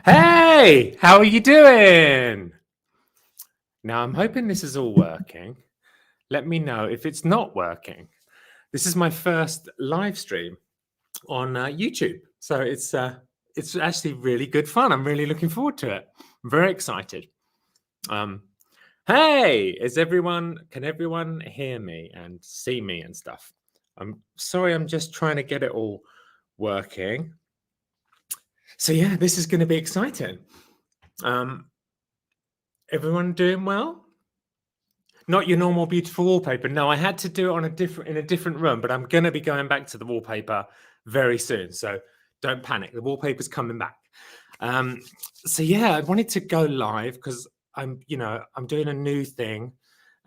Hey, how are you doing? Now, I'm hoping this is all working. Let me know if it's not working. This is my first live stream on YouTube, so it's actually really good fun. I'm really looking forward to it. I'm very excited. Um, hey, can everyone hear me and see me and stuff? I'm sorry, I'm just trying to get it all working. So yeah, this is going to be exciting. Everyone doing well? Not your normal beautiful wallpaper. No, I had to do it on in a different room, but I'm going to be going back to the wallpaper very soon. So don't panic. The wallpaper's coming back. Um, so yeah, I wanted to go live because I'm doing a new thing,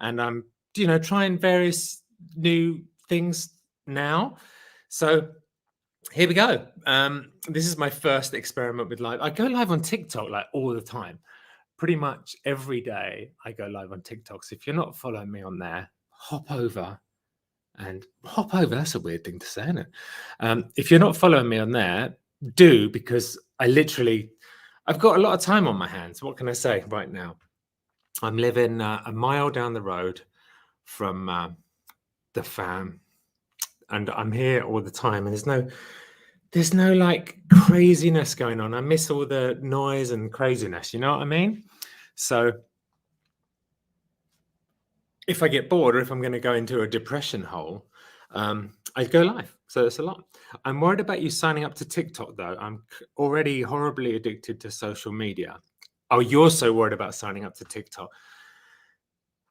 and I'm trying various new things now. So here we go. This is my first experiment with live. I go live on TikTok like all the time. Pretty much every day I go live on TikTok. So if you're not following me on there, hop over. That's a weird thing to say, isn't it? If you're not following me on there, do, because I've got a lot of time on my hands. What can I say right now? I'm living a mile down the road from the fam, and I'm here all the time. And there's no like craziness going on. I miss all the noise and craziness. You know what I mean? So if I get bored or if I'm going to go into a depression hole, I go live. So it's a lot. I'm worried about you signing up to TikTok, though. I'm already horribly addicted to social media. Oh, you're so worried about signing up to TikTok.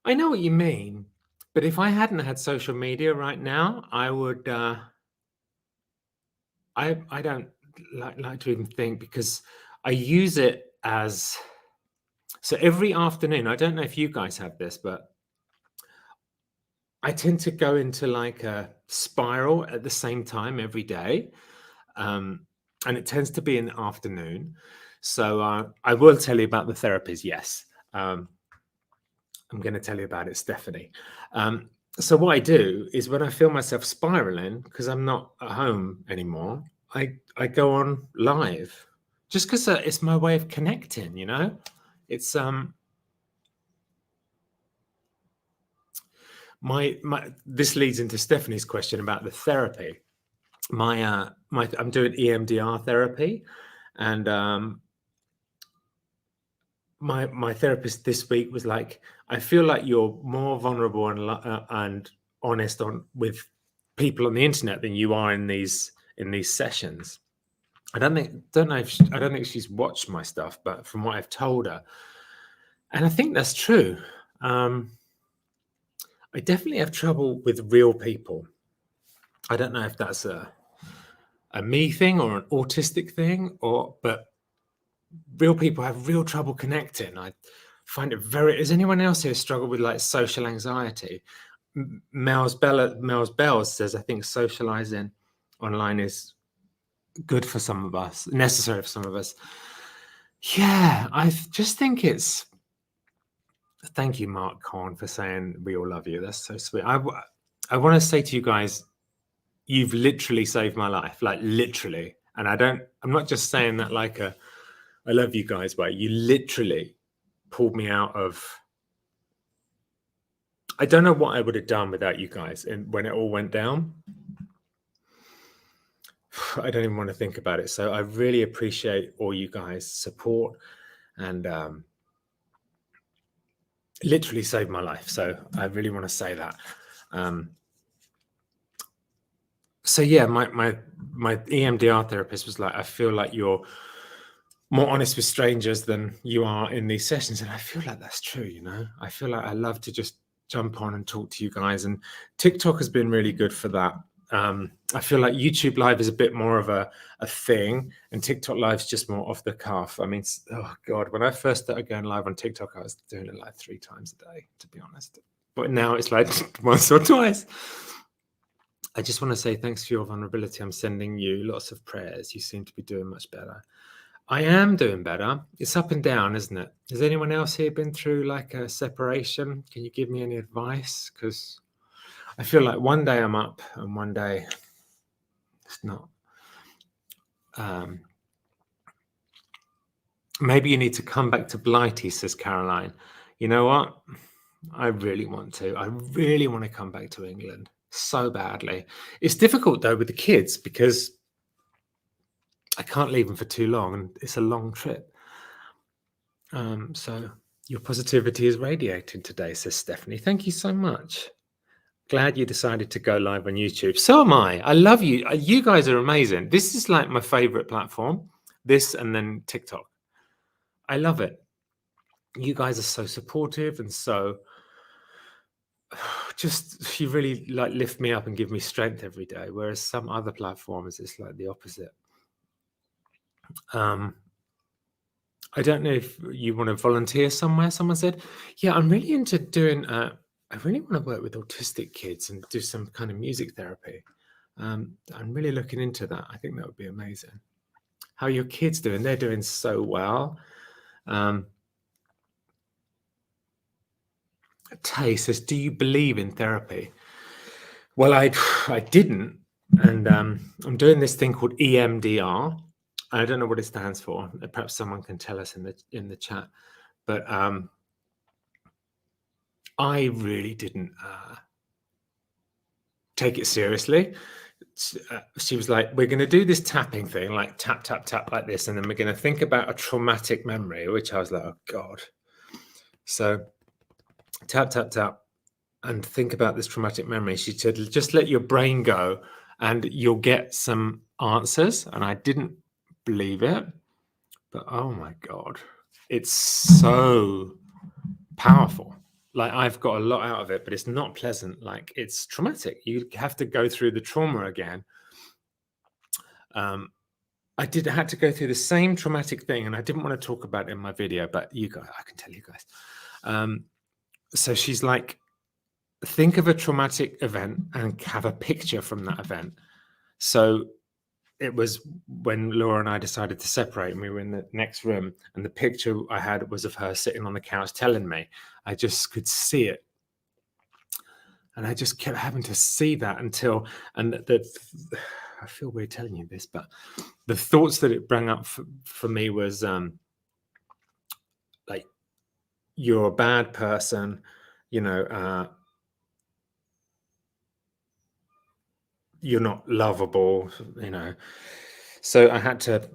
I know what you mean, but if I hadn't had social media right now, I would. I don't like to even think, because I use it as, so every afternoon. I don't know if you guys have this, but I tend to go into like a spiral at the same time every day. And it tends to be in the afternoon. So I will tell you about the therapies. Yes. I'm going to tell you about it, Stephanie. So what I do is, when I feel myself spiraling, because I'm not at home anymore, I go on live, just because it's my way of connecting, it's my this leads into Stephanie's question about the therapy. I'm doing EMDR therapy, and my therapist this week was like, I feel like you're more vulnerable and honest with people on the internet than you are in these sessions. I don't think she's watched my stuff, but from what I've told her, and I think that's true. I definitely have trouble with real people. I don't know if that's a me thing or an autistic thing, but real people have real trouble connecting. I find it very. Has anyone else here struggled with like social anxiety? Mel's Bells says, I think socializing online is good for some of us, necessary for some of us. Yeah, I just think it's. Thank you, Mark Corn, for saying we all love you. That's so sweet. I want to say to you guys, you've literally saved my life, like literally. And I'm not just saying that like I love you guys, but you literally pulled me out of. I don't know what I would have done without you guys, and when it all went down. I don't even want to think about it. So I really appreciate all you guys' support, and literally saved my life. So I really want to say that. So yeah, my EMDR therapist was like, I feel like you're more honest with strangers than you are in these sessions. And I feel like that's true, I feel like I love to just jump on and talk to you guys. And TikTok has been really good for that. I feel like YouTube Live is a bit more of a thing, and TikTok Live is just more off the cuff. I mean, oh God, when I first started going live on TikTok, I was doing it like 3 times a day, to be honest. But now it's like once or twice. I just want to say thanks for your vulnerability. I'm sending you lots of prayers. You seem to be doing much better. I am doing better. It's up and down, isn't it? Has anyone else here been through like a separation? Can you give me any advice? Because I feel like one day I'm up and one day it's not. Maybe you need to come back to Blighty, says Caroline. You know what? I really want to. I really want to come back to England so badly. It's difficult though with the kids because I can't leave them for too long and it's a long trip. So your positivity is radiating today, says Stephanie. Thank you so much. Glad you decided to go live on YouTube. So am I. I love you. You guys are amazing. This is like my favorite platform. This and then TikTok. I love it. You guys are so supportive and so just you really like lift me up and give me strength every day. Whereas some other platforms, it's like the opposite. I don't know if you want to volunteer somewhere. Someone said, yeah, I'm really into doing, I really want to work with autistic kids and do some kind of music therapy. I'm really looking into that. I think that would be amazing. How are your kids doing? They're doing so well. Tay says, do you believe in therapy? Well, I didn't. And I'm doing this thing called EMDR. I don't know what it stands for. Perhaps someone can tell us in the chat. But I really didn't take it seriously. She was like, we're going to do this tapping thing, like tap, tap, tap like this. And then we're going to think about a traumatic memory, which I was like, oh, God. So tap, tap, tap, and think about this traumatic memory. She said, just let your brain go and you'll get some answers. And I didn't believe it. But oh my God, it's so powerful. Like I've got a lot out of it, but it's not pleasant. Like it's traumatic. You have to go through the trauma again. I had to go through the same traumatic thing, and I didn't want to talk about it in my video, but you guys, I can tell you guys. So she's like, think of a traumatic event and have a picture from that event. So it was when Laura and I decided to separate and we were in the next room, and the picture I had was of her sitting on the couch telling me. I just could see it. And I just kept having to see that until, and I feel weird telling you this, but the thoughts that it brought up for me was like, you're a bad person, you know, you're not lovable, you know. So I had to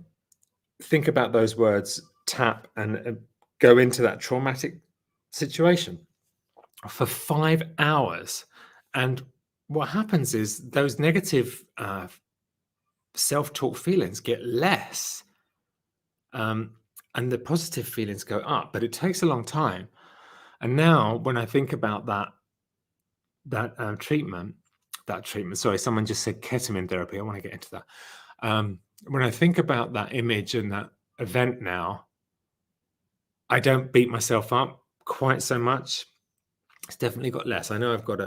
think about those words, tap, and go into that traumatic situation for 5 hours. And what happens is those negative self-talk feelings get less, and the positive feelings go up, but it takes a long time. And now when I think about that treatment, sorry, someone just said ketamine therapy. I want to get into that. When I think about that image and that event now, I don't beat myself up quite so much. It's definitely got less. I know I've got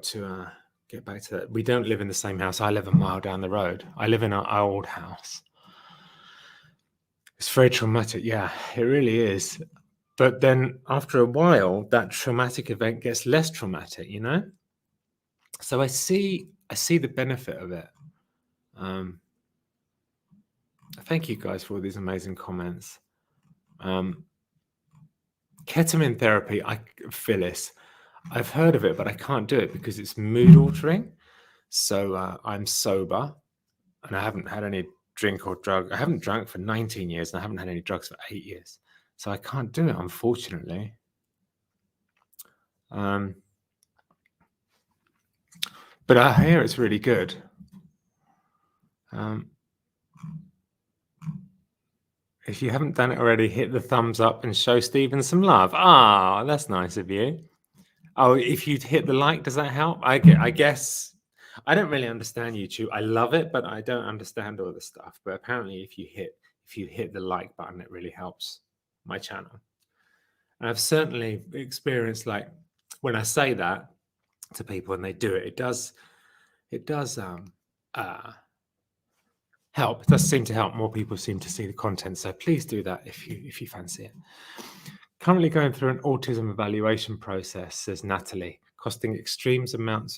to get back to that. We don't live in the same house. I live a mile down the road. I live in our old house. It's very traumatic. Yeah, it really is. But then after a while, that traumatic event gets less traumatic, you know? So I see the benefit of it. Thank you guys for all these amazing comments. Ketamine therapy, Phyllis, I've heard of it, but I can't do it because it's mood altering. So I'm sober and I haven't had any drink or drug. I haven't drunk for 19 years and I haven't had any drugs for 8 years. So I can't do it, unfortunately. But I hear it's really good. If you haven't done it already, hit the thumbs up and show Stephen some love. Ah, that's nice of you. Oh, if you hit the like, does that help? I guess I don't really understand YouTube. I love it, but I don't understand all the stuff. But apparently, if you hit the like button, it really helps my channel. And I've certainly experienced, like, when I say that to people and they do it, it does help. It does seem to help. More people seem to see the content. So please do that if you fancy it. Currently going through an autism evaluation process, says Natalie, costing extreme amounts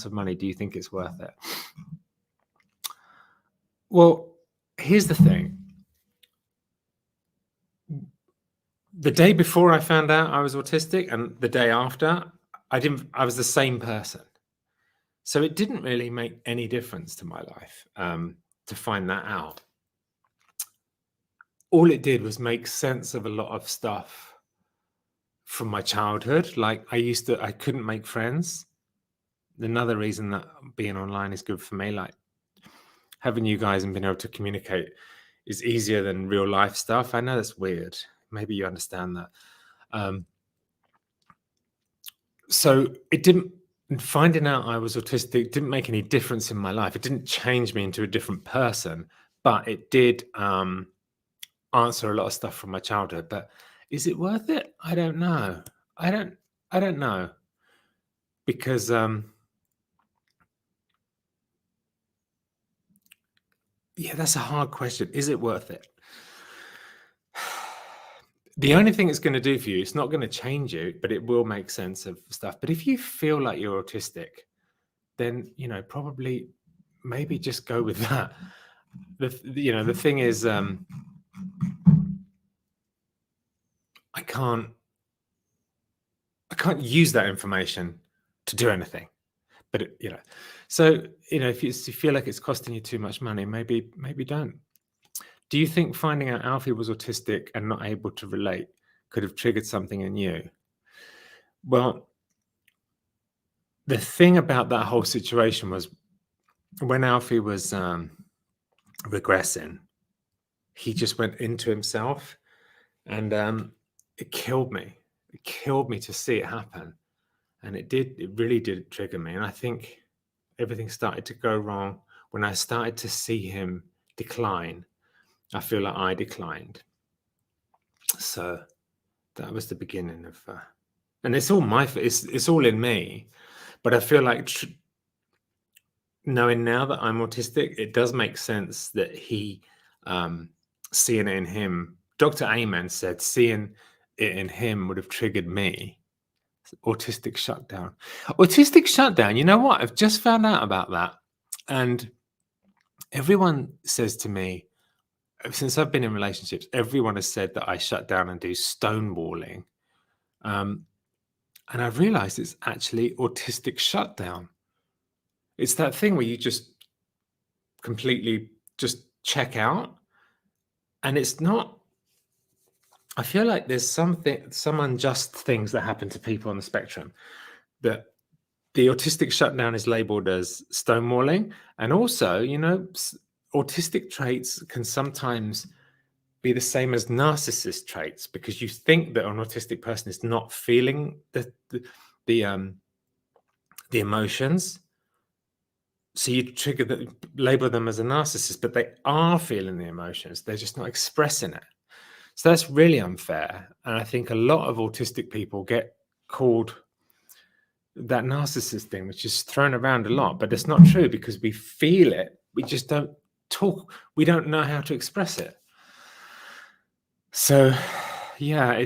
of money. Do you think it's worth it? Well, here's the thing. The day before I found out I was autistic and the day after, I was the same person. So it didn't really make any difference to my life to find that out. All it did was make sense of a lot of stuff from my childhood. Like I couldn't make friends. Another reason that being online is good for me, like having you guys and being able to communicate is easier than real life stuff. I know that's weird. Maybe you understand that. So it didn't, finding out I was autistic didn't make any difference in my life. It didn't change me into a different person, but it did answer a lot of stuff from my childhood. But is it worth it? I don't know. I don't know. Because yeah, that's a hard question. Is it worth it? The only thing it's going to do for you, it's not going to change you, but it will make sense of stuff. But if you feel like you're autistic, then, probably maybe just go with that. The thing is, I can't use that information to do anything. But so if you feel like it's costing you too much money, maybe don't. Do you think finding out Alfie was autistic and not able to relate could have triggered something in you? Well, the thing about that whole situation was when Alfie was regressing, he just went into himself, and it killed me. It killed me to see it happen, and it really did trigger me. And I think everything started to go wrong when I started to see him decline. I feel like I declined. So that was the beginning of, and it's all it's all in me. But I feel like knowing now that I'm autistic, it does make sense that he, seeing it in him, Dr. Amen said, seeing it in him would have triggered me. Autistic shutdown. Autistic shutdown. You know what? I've just found out about that. And everyone says to me, since I've been in relationships, everyone has said that I shut down and do stonewalling. And I've realized it's actually autistic shutdown. It's that thing where you just completely just check out. And it's not, I feel like there's some unjust things that happen to people on the spectrum, that the autistic shutdown is labeled as stonewalling. And also, autistic traits can sometimes be the same as narcissist traits, because you think that an autistic person is not feeling the emotions. So you label them as a narcissist, but they are feeling the emotions. They're just not expressing it. So that's really unfair. And I think a lot of autistic people get called that narcissist thing, which is thrown around a lot, but it's not true, because we feel it. We just don't talk. We don't know how to express it. So yeah,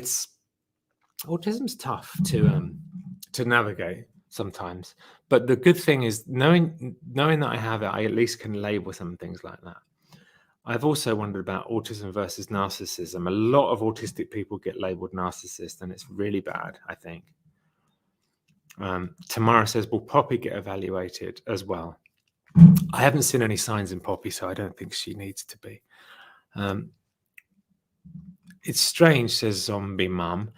autism's tough to navigate sometimes. But the good thing is knowing that I have it, I at least can label some things like that. I've also wondered about autism versus narcissism. A lot of autistic people get labeled narcissist, and it's really bad, I think. Tamara says, will Poppy get evaluated as well? I haven't seen any signs in Poppy, so I don't think she needs to be. It's strange, says Zombie Mum.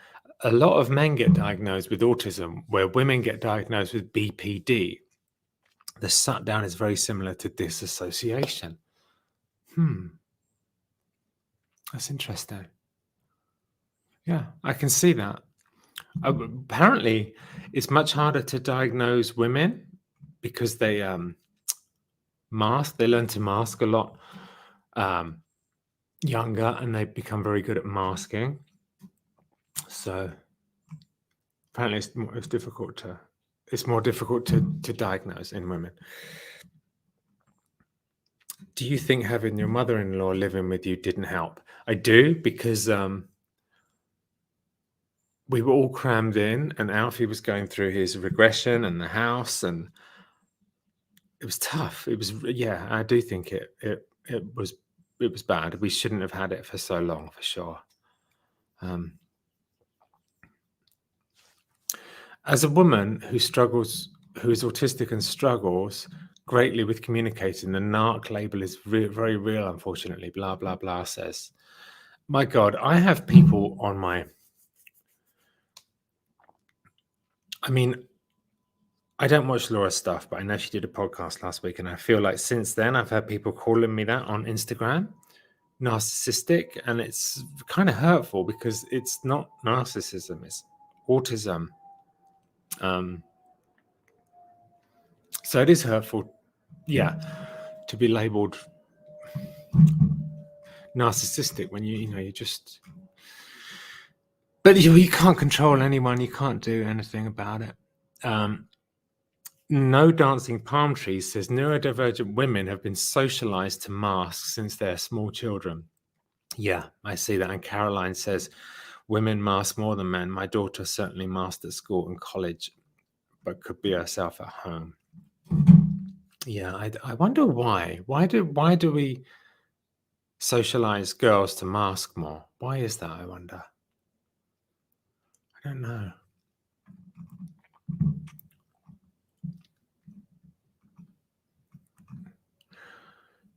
A lot of men get diagnosed with autism, where women get diagnosed with BPD. The shutdown is very similar to disassociation. That's interesting. Yeah, I can see that. Apparently, it's much harder to diagnose women because they mask. They learn to mask a lot younger, and they become very good at masking. So apparently, it's more difficult to diagnose in women. Do you think having your mother-in-law living with you didn't help? I do, because we were all crammed in, and Alfie was going through his regression and the house, and it was tough. It was, yeah, I do think it was bad. We shouldn't have had it for so long, for sure. As a woman who is autistic and struggles greatly with communicating, the narc label is very real, unfortunately. Blah, blah, blah says. My God, I have people on my... I mean, I don't watch Laura's stuff, but I know she did a podcast last week, and I feel like since then I've had people calling me that on Instagram, narcissistic, and it's kind of hurtful because it's not narcissism, it's autism. So it is hurtful, yeah, to be labeled narcissistic when you just... But you can't control anyone, you can't do anything about it. No Dancing Palm Trees says neurodivergent women have been socialized to mask since they're small children. Yeah, I see that. And Caroline says women mask more than men. My daughter certainly masked at school and college, but could be herself at home. Yeah, I wonder why. Why do we socialize girls to mask more? Why is that, I wonder? I don't know.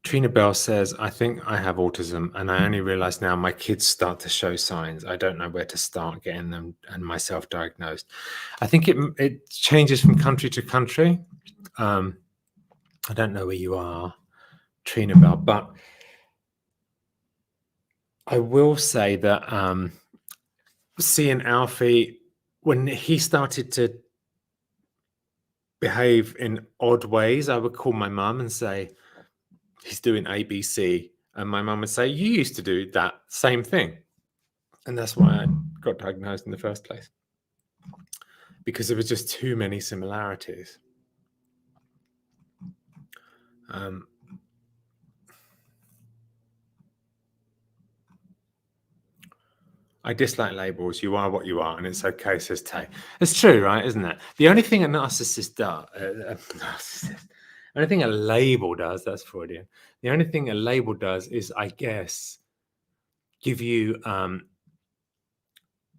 Trina Bell says, I think I have autism, and I only realize now my kids start to show signs. I don't know where to start getting them and myself diagnosed. I think it changes from country to country. I don't know where you are, Trina Bell, but I will say that seeing Alfie, when he started to behave in odd ways, I would call my mum and say, he's doing ABC. And my mum would say, you used to do that same thing. And that's why I got diagnosed in the first place, because there was just too many similarities. I dislike labels. You are what you are, and it's okay, says Tay. It's true, right? Isn't it? The only thing a narcissist does, the only thing a label does, that's Freudian. The only thing a label does is, I guess, give you a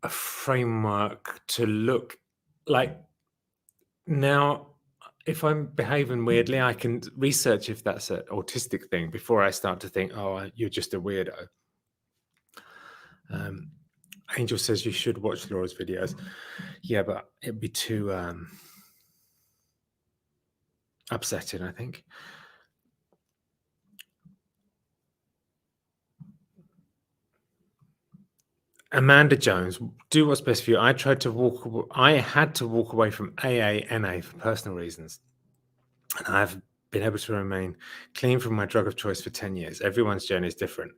framework to look like. Now, if I'm behaving weirdly, I can research if that's an autistic thing before I start to think, oh, you're just a weirdo. Angel says you should watch Laura's videos. Yeah, but it'd be too upsetting, I think. Amanda Jones, do what's best for you. I had to walk away from AA, for personal reasons. And I've been able to remain clean from my drug of choice for 10 years. Everyone's journey is different.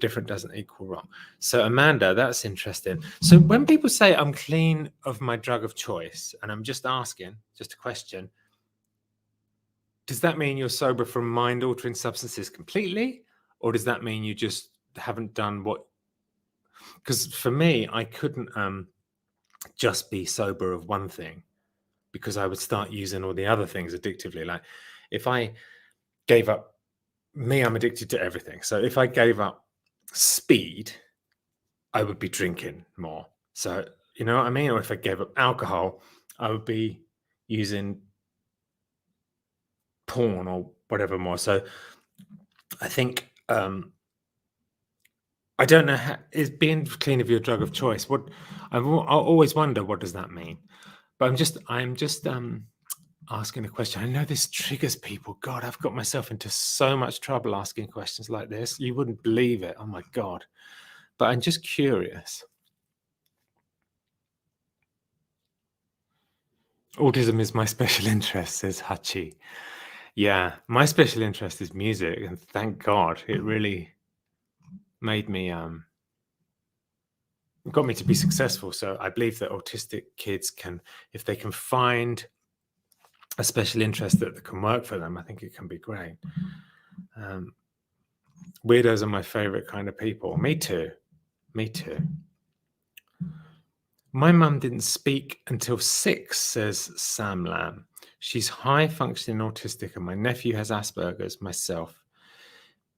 Different doesn't equal wrong. So Amanda, that's interesting. So when people say I'm clean of my drug of choice, and I'm just asking, just a question, does that mean you're sober from mind-altering substances completely? Or does that mean you just haven't done what... Because for me, I couldn't just be sober of one thing, because I would start using all the other things addictively. Like if I gave up... I'm addicted to everything. So if I gave up speed, I would be drinking more. So, you know what I mean? Or if I gave up alcohol, I would be using porn or whatever more. So I think, I don't know, is being clean of your drug of choice. I'll always wonder, what does that mean? But I'm just asking a question. I know this triggers people. God, I've got myself into so much trouble asking questions like this. You wouldn't believe it. Oh my God. But I'm just curious. Autism is my special interest, says Hachi. Yeah, my special interest is music, and thank God it really made me got me to be successful. So I believe that autistic kids can, if they can find a special interest that can work for them, I think it can be great. Weirdos are my favorite kind of people. Me too. My mum didn't speak until 6, says Sam Lamb. She's high functioning autistic, and my nephew has Asperger's, myself,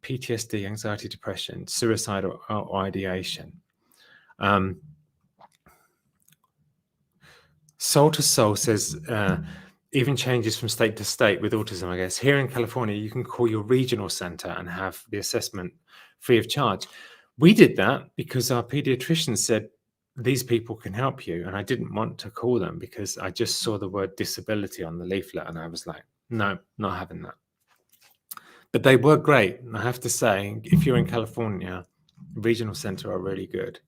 PTSD, anxiety, depression, suicidal ideation. Soul to Soul says, even changes from state to state with autism, I guess. Here in California, you can call your regional center and have the assessment free of charge. We did that because our pediatrician said, these people can help you. And I didn't want to call them because I just saw the word disability on the leaflet and I was like, no, not having that. But they were great. And I have to say, if you're in California, regional center are really good.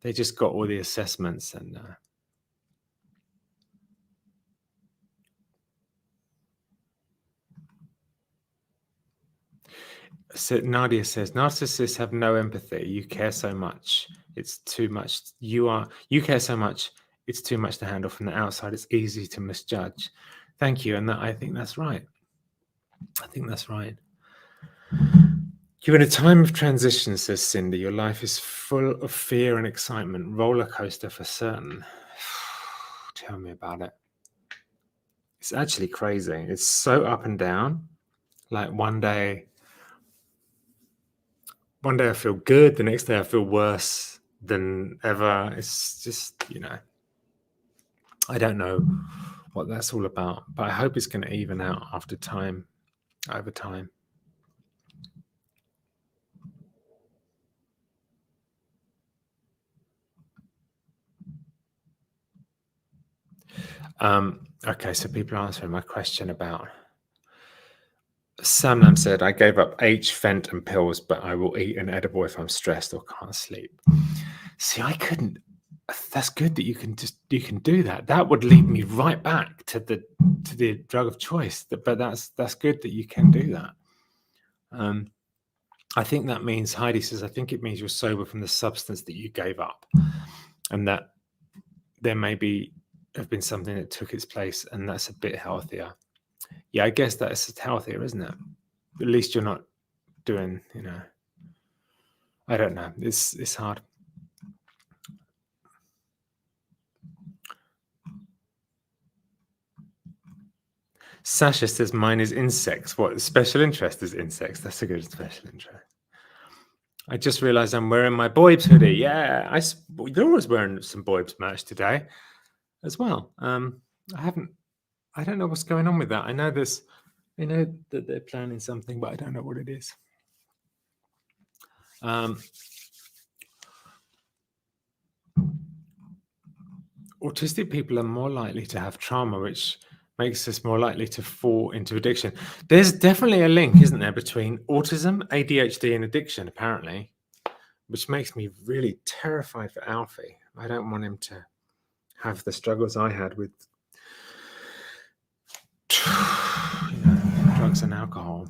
They just got all the assessments and so Nadia says, narcissists have no empathy. You care so much. It's too much. You care so much. It's too much to handle from the outside. It's easy to misjudge. Thank you. And I think that's right. I think that's right. You're in a time of transition, says Cindy. Your life is full of fear and excitement. Roller coaster for certain. Tell me about it. It's actually crazy. It's so up and down. Like one day I feel good, the next day I feel worse than ever. It's just, I don't know what that's all about, but I hope it's going to even out over time. Okay, so people are answering my question about Sam said, I gave up H, Fent, and pills, but I will eat an edible if I'm stressed or can't sleep. See, I couldn't. That's good that you can do that. That would lead me right back to the drug of choice. But that's good that you can do that. I think that means, Heidi says, I think it means you're sober from the substance that you gave up, and that there may have been something that took its place, and that's a bit healthier. Yeah, I guess that's healthier, isn't it? At least you're not doing, I don't know. It's hard. Sasha says mine is insects. What special interest is insects? That's a good special interest. I just realized I'm wearing my Boybs hoodie. Yeah, you're always wearing some Boybs merch today as well. I don't know what's going on with that. I know that they're planning something, but I don't know what it is. Autistic people are more likely to have trauma, which makes us more likely to fall into addiction. There's definitely a link, isn't there, between autism, ADHD, and addiction, apparently, which makes me really terrified for Alfie. I don't want him to have the struggles I had with drugs and alcohol.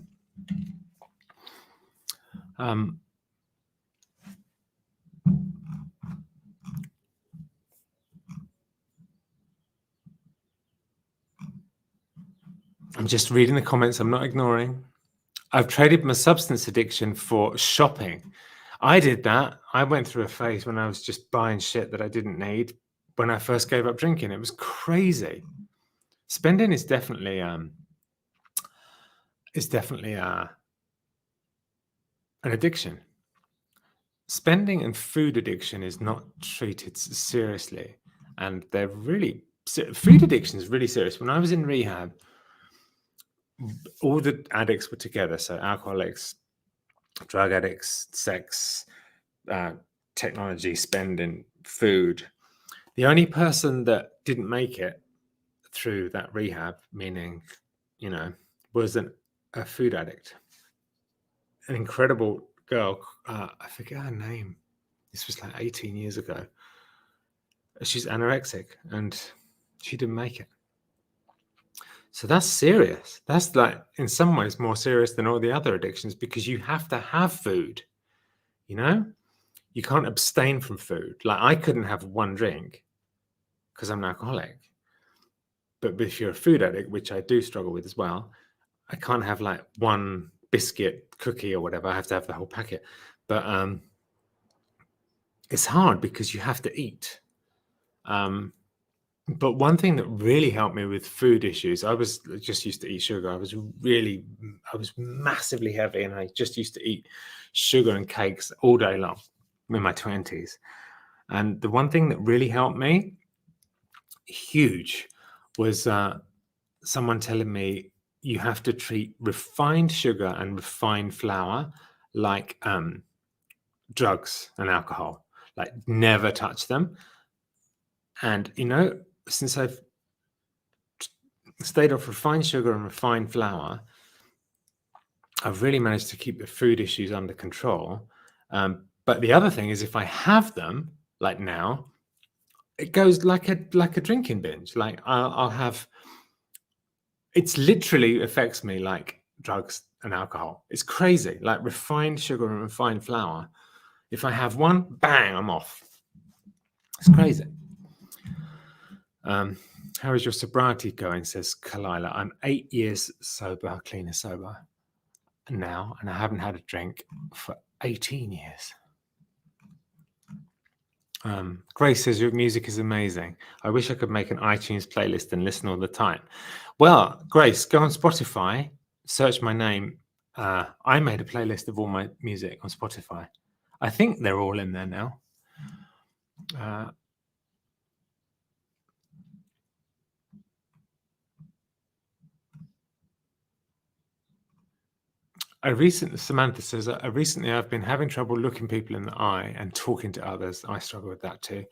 I'm just reading the comments. I'm not ignoring. I've traded my substance addiction for shopping. I did that. I went through a phase when I was just buying shit that I didn't need when I first gave up drinking. It was crazy. Spending is definitely an addiction. Spending and food addiction is not treated seriously, and they're really food addiction is really serious. When I was in rehab, all the addicts were together, so alcoholics, drug addicts, sex, technology, spending, food. The only person that didn't make it through that rehab, meaning, was a food addict. An incredible girl. I forget her name. This was like 18 years ago. She's anorexic and she didn't make it. So that's serious. That's like, in some ways, more serious than all the other addictions because you have to have food, You can't abstain from food. Like I couldn't have one drink because I'm an alcoholic. But if you're a food addict, which I do struggle with as well, I can't have like one biscuit, cookie or whatever. I have to have the whole packet. But it's hard because you have to eat. But one thing that really helped me with food issues, I was just used to eat sugar. I was massively heavy and I just used to eat sugar and cakes all day long in my 20s. And the one thing that really helped me huge was someone telling me you have to treat refined sugar and refined flour like drugs and alcohol, like never touch them. And since I've stayed off refined sugar and refined flour, I've really managed to keep the food issues under control. But the other thing is, if I have them, like now, it goes like a drinking binge. Like I'll have. It's literally affects me like drugs and alcohol. It's crazy. Like refined sugar and refined flour. If I have one, bang, I'm off. It's crazy. How is your sobriety going? Says Kalila. I'm 8 years sober, clean and sober now, and I haven't had a drink for 18 years. Grace says your music is amazing. I wish I could make an iTunes playlist and listen all the time. Well, Grace, go on Spotify, search my name. I made a playlist of all my music on Spotify. I think they're all in there now. Samantha says, recently I've been having trouble looking people in the eye and talking to others. I struggle with that too.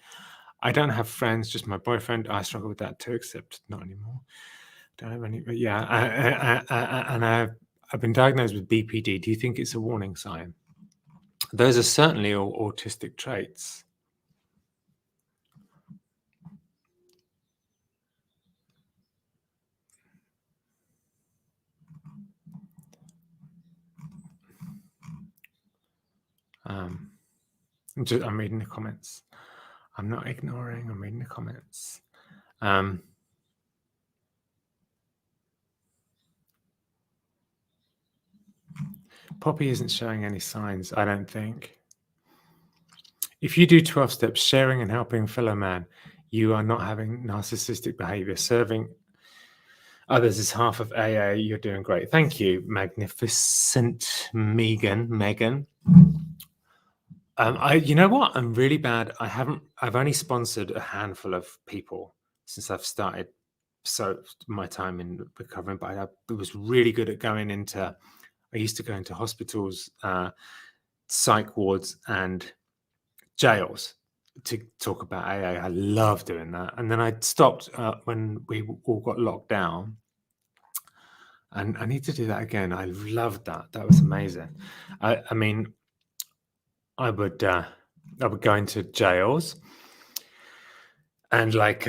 I don't have friends, just my boyfriend. I struggle with that too, except not anymore. Don't have any, but yeah. And I've been diagnosed with BPD. Do you think it's a warning sign? Those are certainly all autistic traits. I'm reading the comments. I'm not ignoring. I'm reading the comments. Poppy isn't showing any signs, I don't think. If you do 12 steps, sharing and helping fellow man, you are not having narcissistic behavior. Serving others is half of AA. You're doing great. Thank you, magnificent Megan. You know what? I'm really bad. I've only sponsored a handful of people since I've started my time in recovering, but I was really good at I used to go into hospitals, psych wards and jails to talk about AA. I love doing that. And then I stopped when we all got locked down. And I need to do that again. I loved that. That was amazing. I mean, I would go into jails and like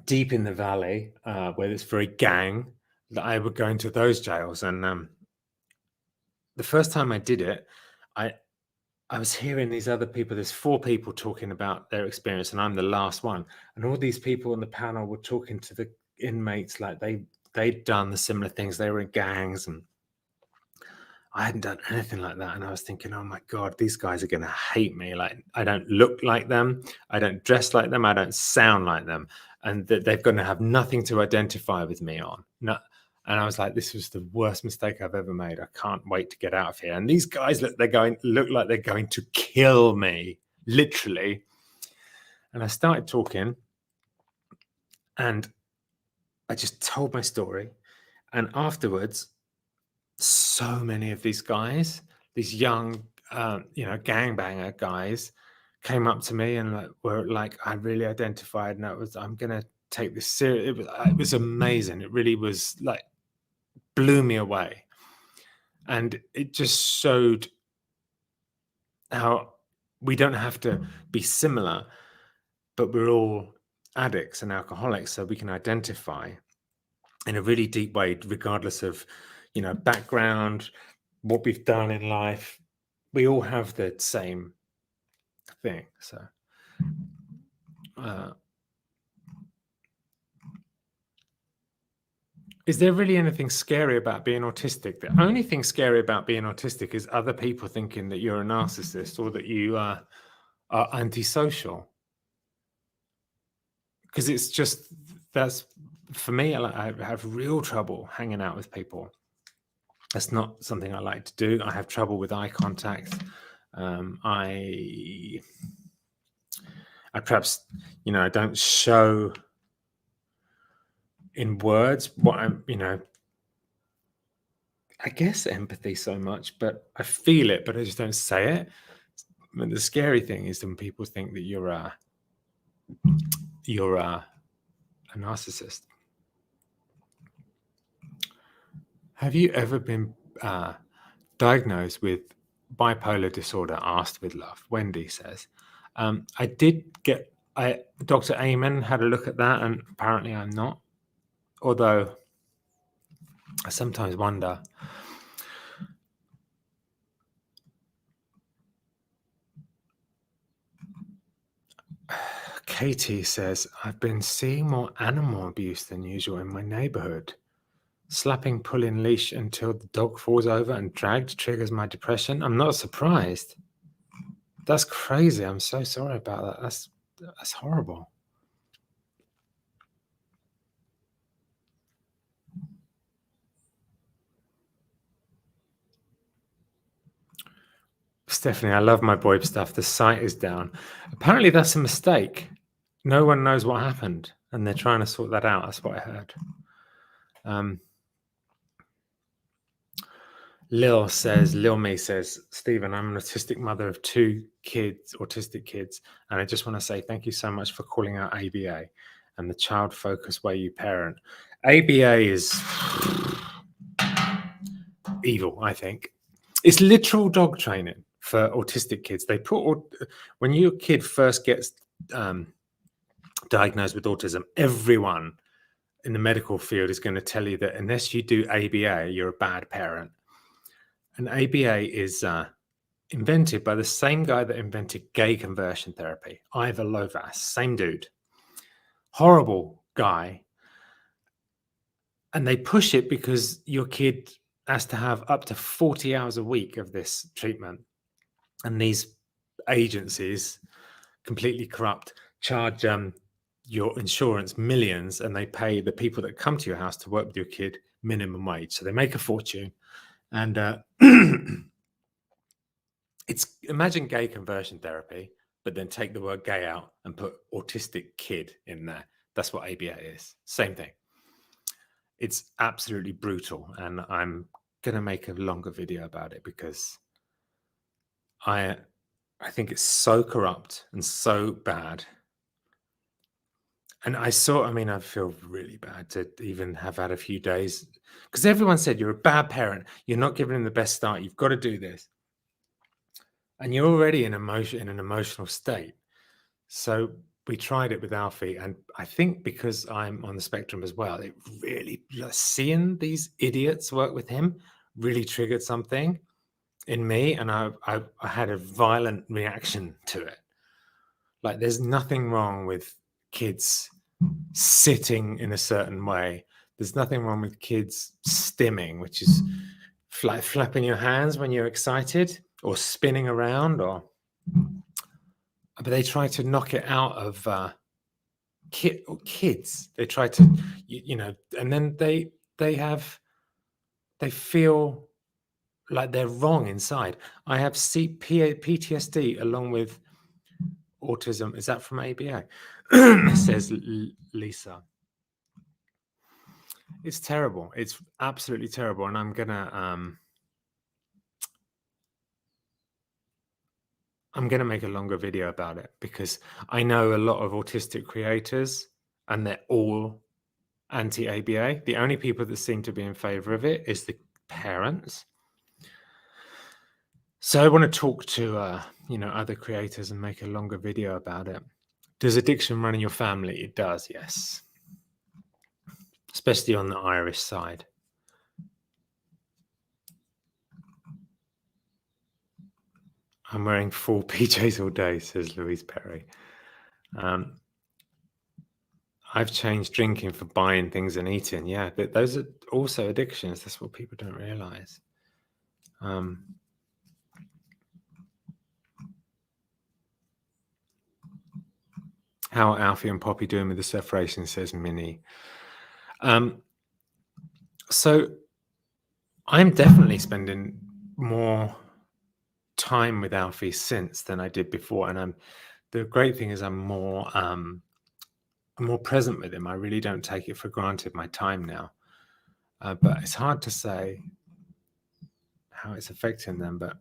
deep in the valley where it's very gang, that I would go into those jails. And the first time I did it, I was hearing these other people, there's 4 people talking about their experience, and I'm the last one. And all these people on the panel were talking to the inmates like they'd done the similar things. They were in gangs, and I hadn't done anything like that. And I was thinking, oh my God, these guys are going to hate me. Like, I don't look like them. I don't dress like them. I don't sound like them. And they're going to have nothing to identify with me on. No. And I was like, this was the worst mistake I've ever made. I can't wait to get out of here. And these guys look like they're going to kill me, literally. And I started talking, and I just told my story. And afterwards, so many of these guys, these young, gangbanger guys, came up to me and were like, I really identified, and I'm gonna take this serious. It was amazing. It really was like blew me away, and it just showed how we don't have to be similar, but we're all addicts and alcoholics, so we can identify in a really deep way, regardless of background, what we've done in life. We all have the same thing. So is there really anything scary about being autistic? The only thing scary about being autistic is other people thinking that you're a narcissist or that you are antisocial. Because it's just, that's, for me, I have real trouble hanging out with people. That's not something I like to do. I have trouble with eye contact. I perhaps, I don't show in words what I'm, I guess empathy so much, but I feel it, but I just don't say it. And the scary thing is when people think that you're a narcissist. Have you ever been diagnosed with bipolar disorder? Asked with love. Wendy says, I did get. Dr. Amen had a look at that, and apparently I'm not. Although I sometimes wonder. Katie says, I've been seeing more animal abuse than usual in my neighborhood. Slapping, pulling leash until the dog falls over and dragged triggers my depression. I'm not surprised. That's crazy. I'm so sorry about that. That's horrible. Stephanie, I love my VoIP stuff. The site is down. Apparently that's a mistake. No one knows what happened, and they're trying to sort that out. That's what I heard. Lil Me says, Stephen, I'm an autistic mother of 2 kids, autistic kids, and I just want to say thank you so much for calling out ABA and the child-focused way you parent. ABA is evil, I think. It's literal dog training for autistic kids. They put, when your kid first gets diagnosed with autism, everyone in the medical field is going to tell you that unless you do ABA, you're a bad parent. And ABA is invented by the same guy that invented gay conversion therapy, Ivor Lovaas, same dude. Horrible guy. And they push it because your kid has to have up to 40 hours a week of this treatment. And these agencies, completely corrupt, charge your insurance millions, and they pay the people that come to your house to work with your kid minimum wage. So they make a fortune. And it's, imagine gay conversion therapy, but then take the word gay out and put autistic kid in there. That's what ABA is. Same thing. It's absolutely brutal. And I'm going to make a longer video about it because I think it's so corrupt and so bad. And I feel really bad to even have had a few days because everyone said you're a bad parent. You're not giving them the best start. You've got to do this. And you're already in an emotional state. So we tried it with Alfie. And I think because I'm on the spectrum as well, it really, seeing these idiots work with him really triggered something in me. And I had a violent reaction to it. Like, there's nothing wrong with kids sitting in a certain way. There's nothing wrong with kids stimming, which is like flapping your hands when you're excited, or spinning around, but they try to knock it out of kids. They try to, and then they feel like they're wrong inside. I have PTSD along with autism. Is that from ABA? Says Lisa. It's terrible. It's absolutely terrible. And I'm gonna make a longer video about it because I know a lot of autistic creators and they're all anti-ABA. The only people that seem to be in favor of it is the parents. So I want to talk to other creators and make a longer video about it. Does addiction run in your family? It does, yes. Especially on the Irish side. I'm wearing full PJs all day, says Louise Perry. I've changed drinking for buying things and eating. Yeah, but those are also addictions. That's what people don't realize. How are Alfie and Poppy doing with the separation, says Minnie. So I'm definitely spending more time with Alfie since than I did before. And the great thing is I'm more more present with him. I really don't take it for granted, my time now. But it's hard to say how it's affecting them. But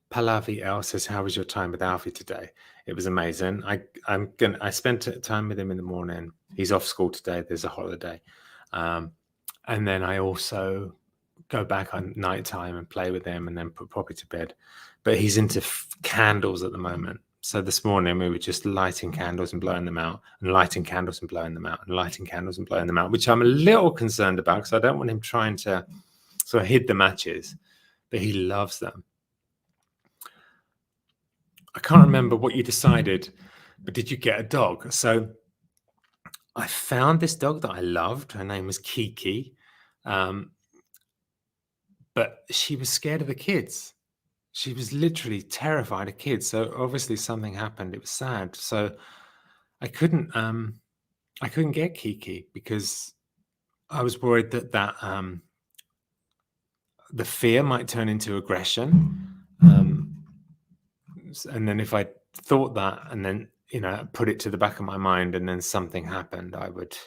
Pallavi L says, "How was your time with Alfie today?" It was amazing. I spent time with him in the morning. He's off school today. There's a holiday, and then I also go back on nighttime and play with him, and then put Poppy to bed. But he's into candles at the moment. So this morning we were just lighting candles and blowing them out, and lighting candles and blowing them out, and lighting candles and blowing them out, which I'm a little concerned about because I don't want him trying to. So I hid the matches, but he loves them. I can't remember what you decided, but did you get a dog? So I found this dog that I loved. Her name was Kiki, but she was scared of the kids. She was literally terrified of kids. So obviously something happened. It was sad. So I couldn't get Kiki because I was worried that the fear might turn into aggression. And then if I thought that and then, put it to the back of my mind and then something happened, I would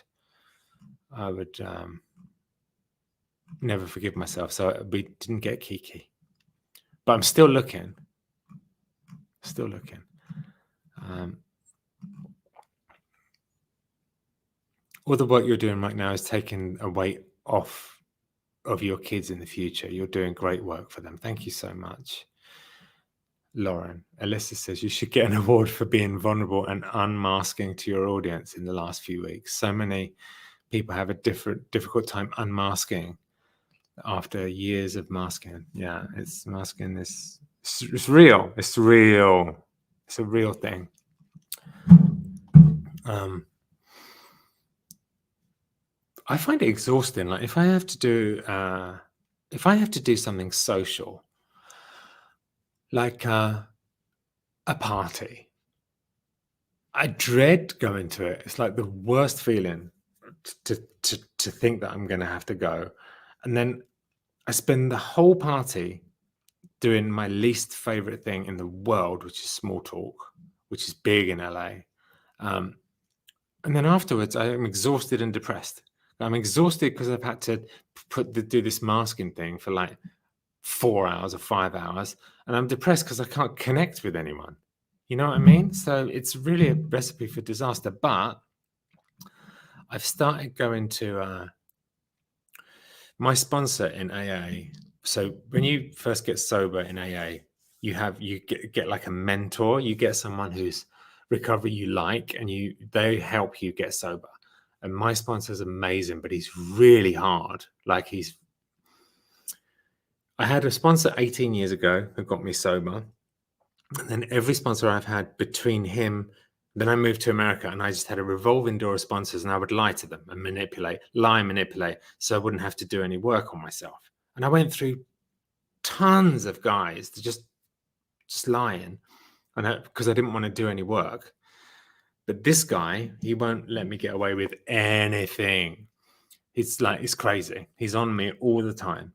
never forgive myself. So we didn't get Kiki, but I'm still looking. All the work you're doing right now is taking a weight off of your kids in the future. You're doing great work for them. Thank you so much. Lauren, Alyssa says you should get an award for being vulnerable and unmasking to your audience in the last few weeks. So many people have a difficult time unmasking after years of masking. Yeah, it's masking this. It's real. It's real. It's a real thing. I find it exhausting. Like if I have to do something social, like a party, I dread going to it. It's like the worst feeling to think that I'm going to have to go, and then I spend the whole party doing my least favorite thing in the world, which is small talk, which is big in LA. And then afterwards, I am exhausted and depressed. I'm exhausted because I've had to do this masking thing for like 4 hours or 5 hours, and I'm depressed because I can't connect with anyone. You know what I mean? So it's really a recipe for disaster. But I've started going to my sponsor in AA. So when you first get sober in AA, you get like a mentor. You get someone whose recovery you like, and they help you get sober. And my sponsor is amazing, but he's really hard. Like I had a sponsor 18 years ago who got me sober. And then every sponsor I've had between him, then I moved to America and I just had a revolving door of sponsors, and I would lie to them and manipulate, so I wouldn't have to do any work on myself. And I went through tons of guys that just lying, and because I didn't want to do any work. But this guy, he won't let me get away with anything. It's crazy. He's on me all the time,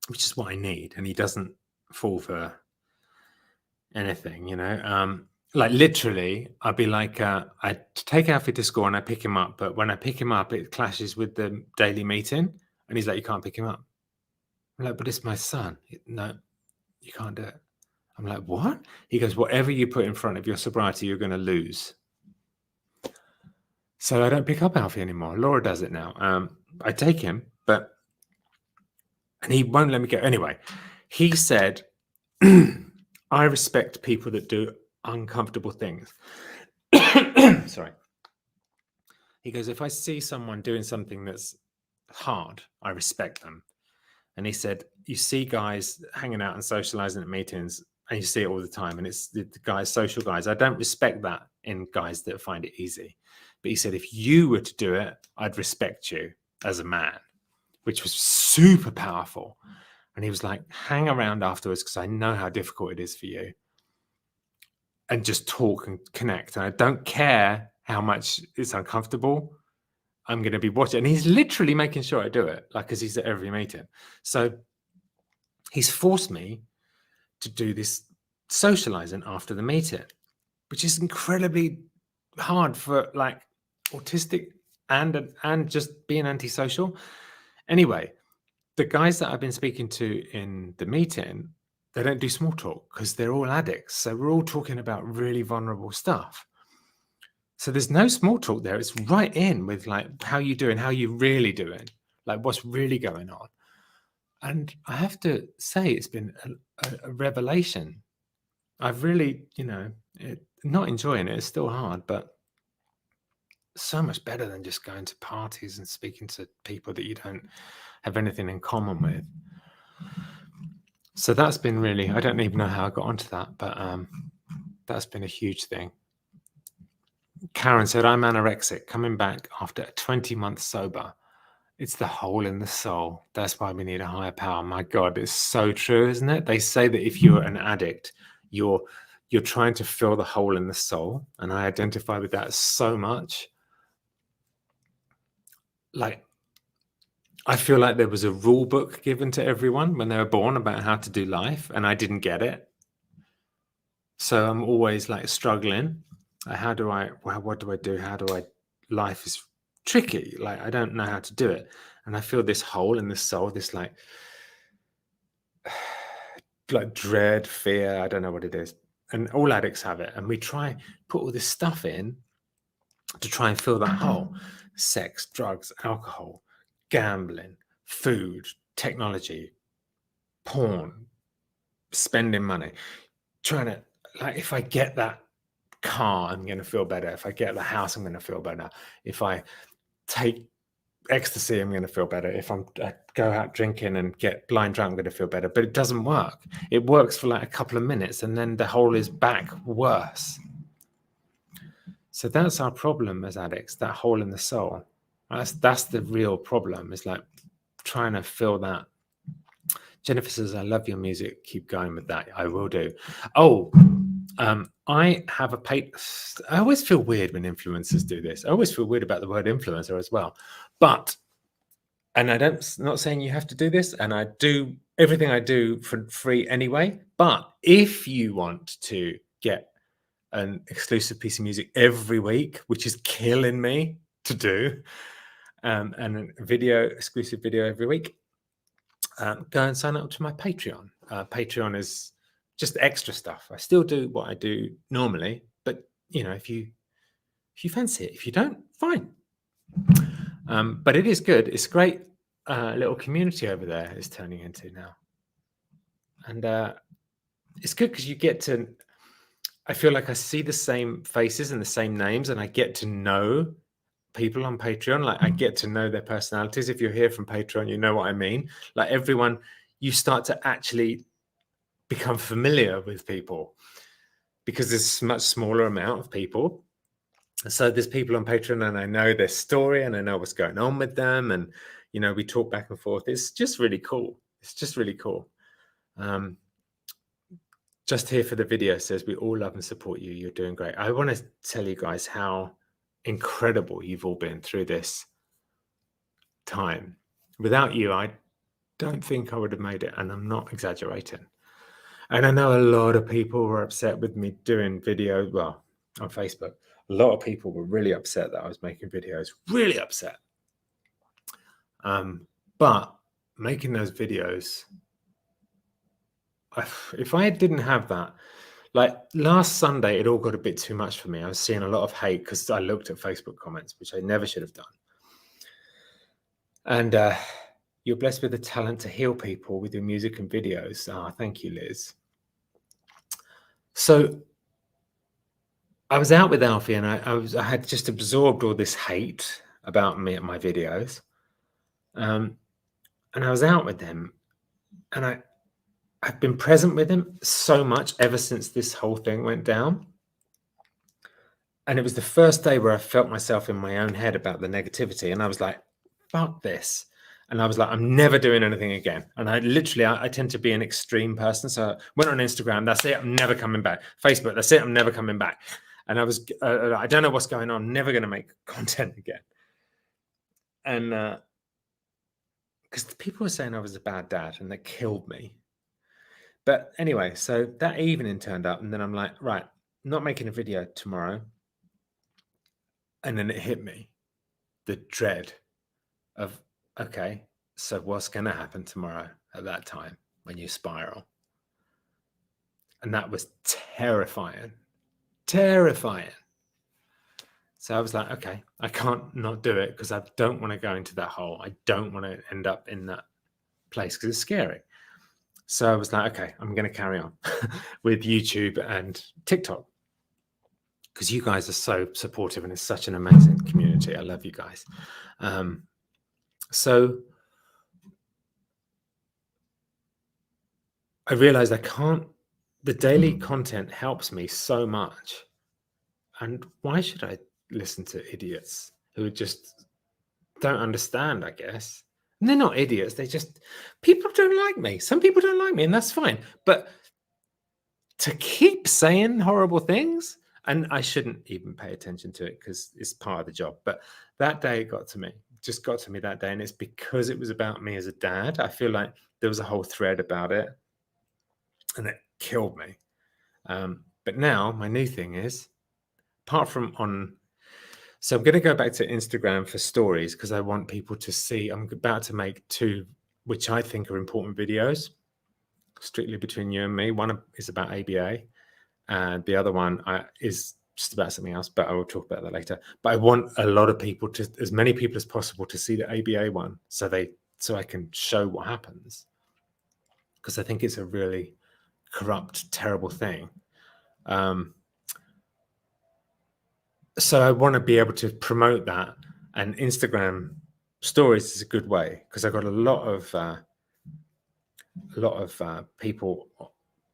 which is what I need. And he doesn't fall for anything, like literally I'd be like, I take Alfie to school and I pick him up. But when I pick him up, it clashes with the daily meeting. And he's like, you can't pick him up. I'm like, but it's my son. No, you can't do it. I'm like, what? He goes, whatever you put in front of your sobriety, you're going to lose. So I don't pick up Alfie anymore. Laura does it now. I take him, and he won't let me go. Anyway, he said, I respect people that do uncomfortable things. Sorry. He goes, if I see someone doing something that's hard, I respect them. And he said, you see guys hanging out and socializing at meetings, and you see it all the time. And it's the guys, social guys. I don't respect that in guys that find it easy. But he said, if you were to do it, I'd respect you as a man, which was super powerful. And he was like, hang around afterwards because I know how difficult it is for you. And just talk and connect. And I don't care how much it's uncomfortable. I'm going to be watching. And he's literally making sure I do it, like, because he's at every meeting. So he's forced me to do this socializing after the meeting, which is incredibly hard for like autistic and just being antisocial. Anyway, the guys that I've been speaking to in the meeting, they don't do small talk because they're all addicts. So we're all talking about really vulnerable stuff. So there's no small talk there. It's right in with like, how you doing? How you really doing? Like what's really going on? And I have to say, it's been a revelation. I've really, not enjoying it. It's still hard, but so much better than just going to parties and speaking to people that you don't have anything in common with. So that's been really, I don't even know how I got onto that, but that's been a huge thing. Karen said, I'm anorexic, coming back after 20 months sober. It's the hole in the soul. That's why we need a higher power. My God, it's so true, isn't it? They say that if you're an addict, you're trying to fill the hole in the soul. And I identify with that so much. Like, I feel like there was a rule book given to everyone when they were born about how to do life, and I didn't get it. So I'm always like struggling. What do I do? Life is tricky. Like, I don't know how to do it. And I feel this hole in the soul, this like dread, fear. I don't know what it is. And all addicts have it. And we try put all this stuff in to try and fill that hole. Sex, drugs, alcohol, gambling, food, technology, porn, spending money, trying to, like, if I get that car, I'm going to feel better. If I get the house, I'm going to feel better. If I take ecstasy, I'm going to feel better. If I go out drinking and get blind drunk, I'm going to feel better. But it doesn't work. It works for like a couple of minutes, and then the hole is back worse. So that's our problem as addicts, that hole in the soul. That's the real problem, is like trying to fill that. Jennifer says, I love your music. Keep going with that. I will do. Oh, I have a I always feel weird when influencers do this. I always feel weird about the word influencer as well. But, and not saying you have to do this, and I do everything I do for free anyway. But if you want to get an exclusive piece of music every week, which is killing me to do, and a exclusive video every week, go and sign up to my Patreon. Patreon is just extra stuff. I still do what I do normally, but if you fancy it, if you don't, fine. But it is good. It's a great little community over there it's turning into now. And it's good because you get to, I feel like I see the same faces and the same names, and I get to know people on Patreon. Like, I get to know their personalities. If you're here from Patreon, you know what I mean. Like, everyone, you start to actually become familiar with people because there's a much smaller amount of people. So there's people on Patreon, and I know their story, and I know what's going on with them, and we talk back and forth. It's just really cool. It's just really cool. Just here for the video says, we all love and support you. You're doing great. I want to tell you guys how incredible you've all been through this time. Without you, I don't think I would have made it, and I'm not exaggerating. And I know a lot of people were upset with me doing videos, well, on Facebook. A lot of people were really upset that I was making videos, really upset. But making those videos, if I didn't have that, like last Sunday, it all got a bit too much for me. I was seeing a lot of hate because I looked at Facebook comments, which I never should have done. And you're blessed with the talent to heal people with your music and videos. Thank you, Liz. So I was out with Alfie, and I had just absorbed all this hate about me at my videos. And I was out with him, and I've been present with him so much ever since this whole thing went down. And it was the first day where I felt myself in my own head about the negativity. And I was like, fuck this. And I was like, I'm never doing anything again. And I tend to be an extreme person. So I went on Instagram. That's it. I'm never coming back. Facebook. That's it. I'm never coming back. And I was, I don't know what's going on. Never going to make content again. And because people were saying I was a bad dad, and that killed me. But anyway, so that evening turned up, and then I'm like, right, not making a video tomorrow. And then it hit me, the dread of, okay, so what's going to happen tomorrow at that time when you spiral? And that was terrifying. So I was like, okay, I can't not do it because I don't want to go into that hole. I don't want to end up in that place because it's scary. So I was like, okay, I'm going to carry on with YouTube and TikTok because you guys are so supportive and it's such an amazing community. I love you guys. So I realized the daily content helps me so much. And why should I listen to idiots who just don't understand, I guess? And they're not idiots. People don't like me. Some people don't like me, and that's fine. But to keep saying horrible things, and I shouldn't even pay attention to it because it's part of the job. But that day it got to me, just got to me that day. And it's because it was about me as a dad. I feel like there was a whole thread about it and it killed me. But now my new thing is, apart from so I'm going to go back to Instagram for stories because I want people to see. I'm about to make 2, which I think are important videos, strictly between you and me. One is about ABA, and the other one is just about something else, but I will talk about that later. But I want a lot of people as many people as possible to see the ABA one, so I can show what happens, because I think it's a really corrupt, terrible thing. So I want to be able to promote that, and Instagram stories is a good way because I got a lot of people.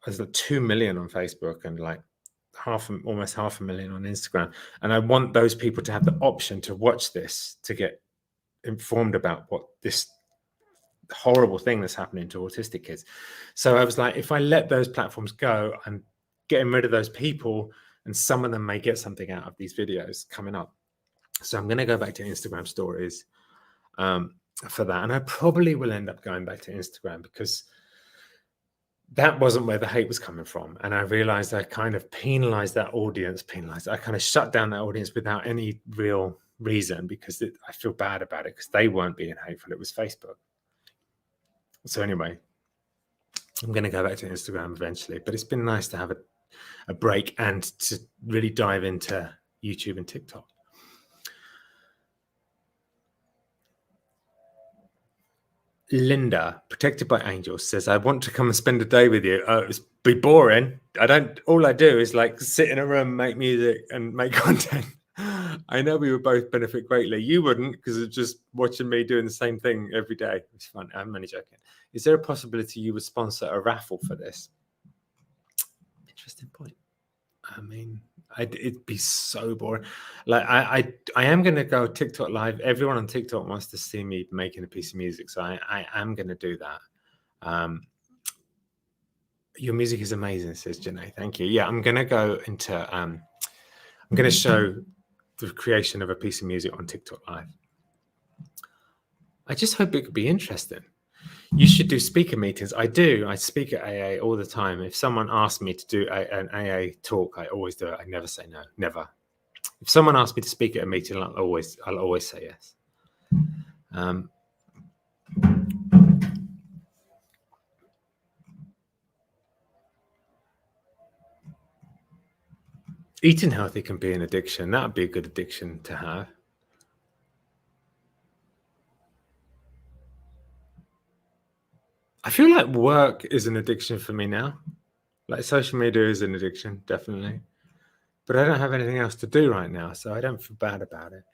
There's like 2 million on Facebook and like almost 500,000 on Instagram, and I want those people to have the option to watch this to get informed about what this horrible thing that's happening to autistic kids. So I was like, if I let those platforms go, I'm getting rid of those people, and some of them may get something out of these videos coming up. So I'm going to go back to Instagram stories for that. And I probably will end up going back to Instagram because that wasn't where the hate was coming from. And I realized I kind of penalized that audience, I kind of shut down that audience without any real reason because I feel bad about it because they weren't being hateful. It was Facebook. So anyway, I'm going to go back to Instagram eventually, but it's been nice to have a break and to really dive into YouTube and TikTok. Linda, protected by angels, says, I want to come and spend a day with you. It's be boring. All I do is like sit in a room, make music and make content. I know we would both benefit greatly. You wouldn't, because of just watching me doing the same thing every day. It's fun. I'm only joking. Is there a possibility you would sponsor a raffle for this? Interesting point. I mean, it'd be so boring. Like I am going to go TikTok live. Everyone on TikTok wants to see me making a piece of music, so I am going to do that. Your music is amazing, says Janae. Thank you. Yeah, I'm going to go into. I'm going to show the creation of a piece of music on TikTok live. I just hope it could be interesting. You should do speaker meetings. I do. I speak at AA all the time. If someone asks me to do an AA talk, I always do it. I never say no. Never. If someone asks me to speak at a meeting, I'll always say yes. Eating healthy can be an addiction. That would be a good addiction to have. I feel like work is an addiction for me now. Like social media is an addiction, definitely. But I don't have anything else to do right now, so I don't feel bad about it.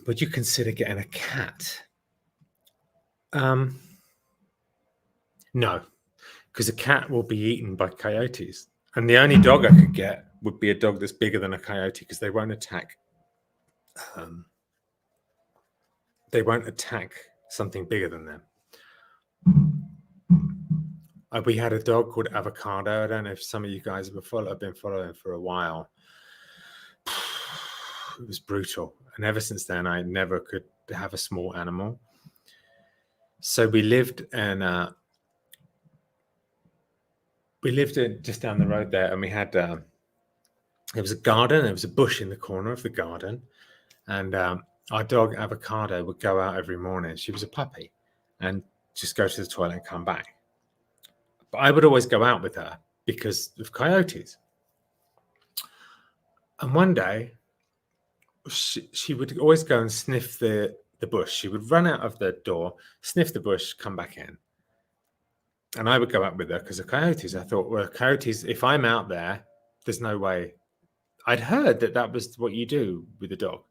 Would you consider getting a cat? No, because a cat will be eaten by coyotes. And the only dog I could get would be a dog that's bigger than a coyote because they won't attack. They won't attack something bigger than them. We had a dog called Avocado. I don't know if some of you guys have been following for a while. It was brutal. And ever since then, I never could have a small animal. So we lived just down the road there, and we had there was a garden, there was a bush in the corner of the garden, and our dog Avocado would go out every morning. She was a puppy, and just go to the toilet and come back. But I would always go out with her because of coyotes. And one day, she would always go and sniff the bush. She would run out of the door, sniff the bush, come back in. And I would go out with her because of coyotes. I thought, well, coyotes, if I'm out there, there's no way. I'd heard that that was what you do with a dog.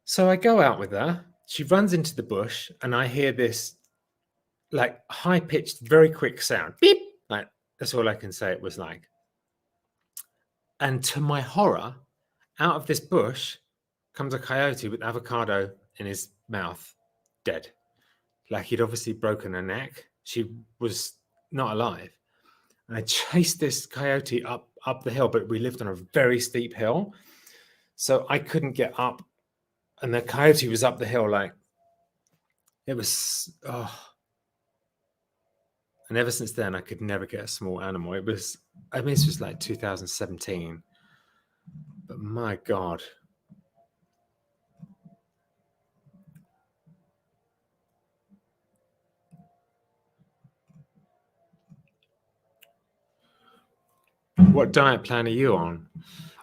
So I go out with her. She runs into the bush, and I hear this like high-pitched, very quick sound. Beep! Like, that's all I can say it was like. And to my horror, out of this bush comes a coyote with Avocado in his mouth, dead. Like, he'd obviously broken her neck. She was not alive. And I chased this coyote up the hill, but we lived on a very steep hill. So I couldn't get up. And the coyote was up the hill, like, it was, And ever since then, I could never get a small animal. It was, I mean, this was like 2017. But my God. What diet plan are you on?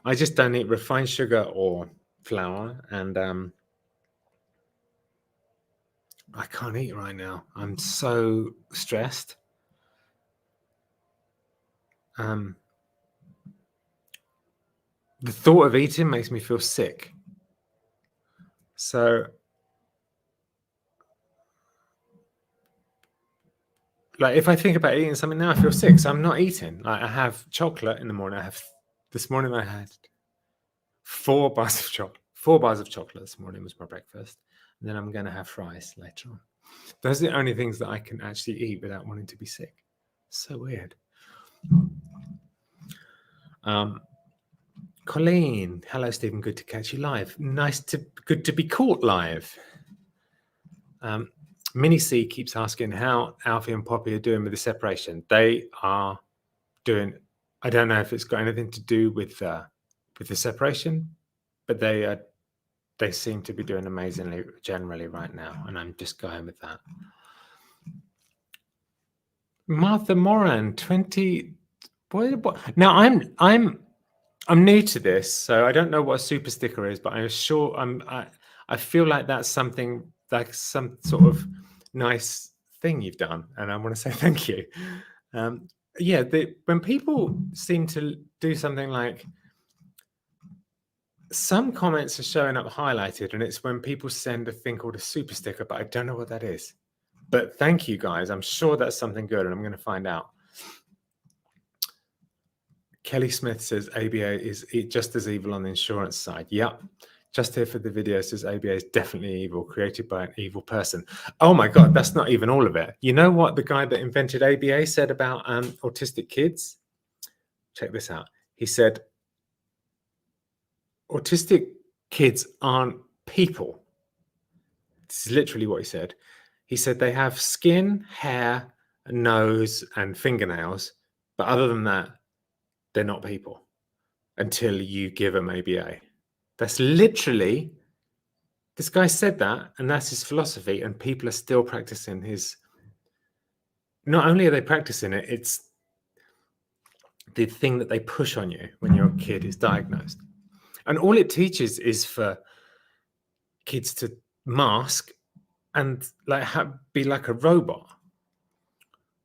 I just don't eat refined sugar or flour, and I can't eat right now. I'm so stressed. The thought of eating makes me feel sick. So, like, if I think about eating something now, I feel sick. So I'm not eating. Like, I have chocolate in the morning. This morning I had 4 bars of chocolate. 4 bars of chocolate this morning was my breakfast. And then I'm going to have fries later on. Those are the only things that I can actually eat without wanting to be sick. So weird. Colleen, hello Stephen, good to catch you live. Good to be caught live. Minnie C keeps asking how Alfie and Poppy are doing with the separation. They are doing, I don't know if it's got anything to do with the separation, but they seem to be doing amazingly generally right now, and I'm just going with that. Martha Moran, 20. What? Now I'm new to this, so I don't know what a super sticker is, but I'm sure I feel like that's something, like some sort of nice thing you've done, and I want to say thank you. Yeah, when people seem to do something like, some comments are showing up highlighted, and it's when people send a thing called a super sticker, but I don't know what that is. But thank you guys. I'm sure that's something good, and I'm going to find out. Kelly Smith says ABA is just as evil on the insurance side. Yep. Just here for the video says ABA is definitely evil, created by an evil person. Oh my God, that's not even all of it. You know what the guy that invented ABA said about autistic kids? Check this out. He said, autistic kids aren't people. This is literally what he said. He said they have skin, hair, nose, and fingernails, but other than that, they're not people until you give them ABA. That's literally, this guy said that, and that's his philosophy, and people are still practicing his. Not only are they practicing it, it's the thing that they push on you when your kid is diagnosed. And all it teaches is for kids to mask and like be like a robot.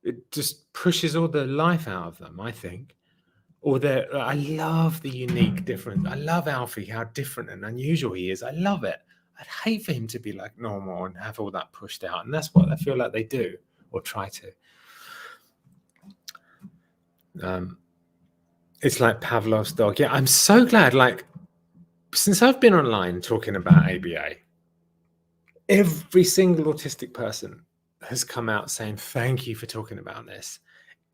It just pushes all the life out of them, I think. Or I love the unique difference. I love Alfie, how different and unusual he is. I love it. I'd hate for him to be like normal and have all that pushed out. And that's what I feel like they do, or try to. It's like Pavlov's dog. Yeah, I'm so glad. Like, since I've been online talking about ABA, every single autistic person has come out saying, thank you for talking about this.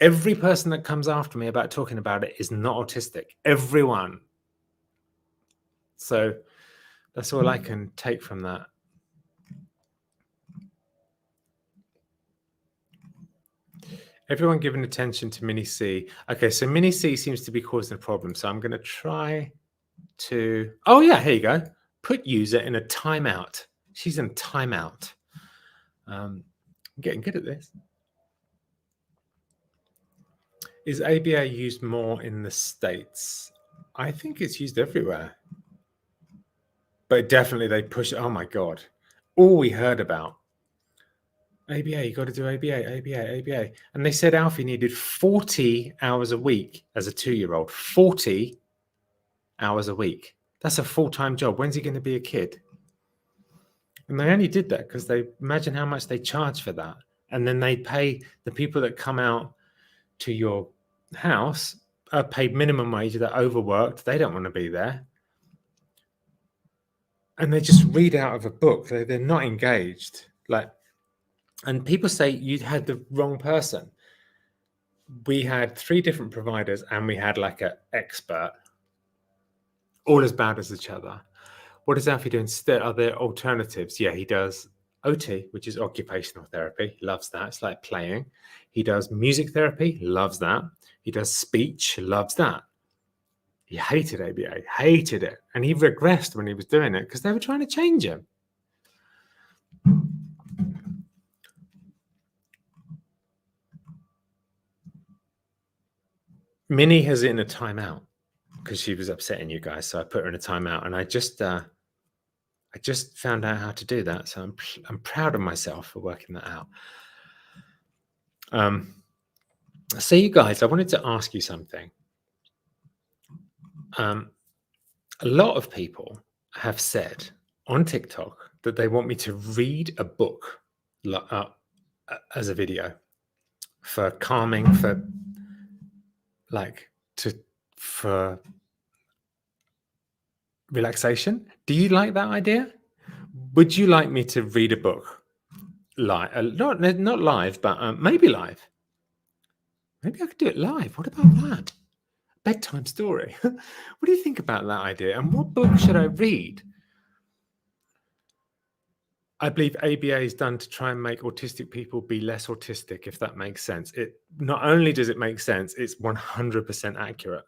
Every person that comes after me about talking about it is not autistic. Everyone. So that's all I can take from that. Everyone giving attention to Mini C. Okay, so Mini C seems to be causing a problem. So I'm going to try to... Oh, yeah, here you go. Put user in a timeout. She's in timeout. I'm getting good at this. Is ABA used more in the States? I think it's used everywhere. But definitely they push it. Oh, my God. All we heard about. ABA, you got to do ABA, ABA, ABA. And they said Alfie needed 40 hours a week as a 2-year-old. 40 hours a week. That's a full-time job. When's he going to be a kid? And they only did that because they imagine how much they charge for that. And then they pay the people that come out to your house are paid minimum wage. They're overworked. They don't want to be there. And they just read out of a book. They're not engaged. And people say you had the wrong person. We had 3 different providers and we had like an expert, all as bad as each other. What does Alfie do instead? Are there alternatives? Yeah, he does OT, which is occupational therapy. Loves that. It's like playing. He does music therapy. Loves that. He does speech. Loves that. He hated ABA. Hated it. And he regressed when he was doing it because they were trying to change him. Minnie has it in a timeout because she was upsetting you guys. So I put her in a timeout, and I just found out how to do that. So I'm proud of myself for working that out. So you guys, I wanted to ask you something. A lot of people have said on TikTok that they want me to read a book as a video for calming, for relaxation. Do you like that idea? Would you like me to read a book live? Not live, but maybe live. Maybe I could do it live. What about that? Bedtime story. What do you think about that idea? And what book should I read? I believe ABA is done to try and make autistic people be less autistic, if that makes sense. It not only does it make sense, it's 100% accurate.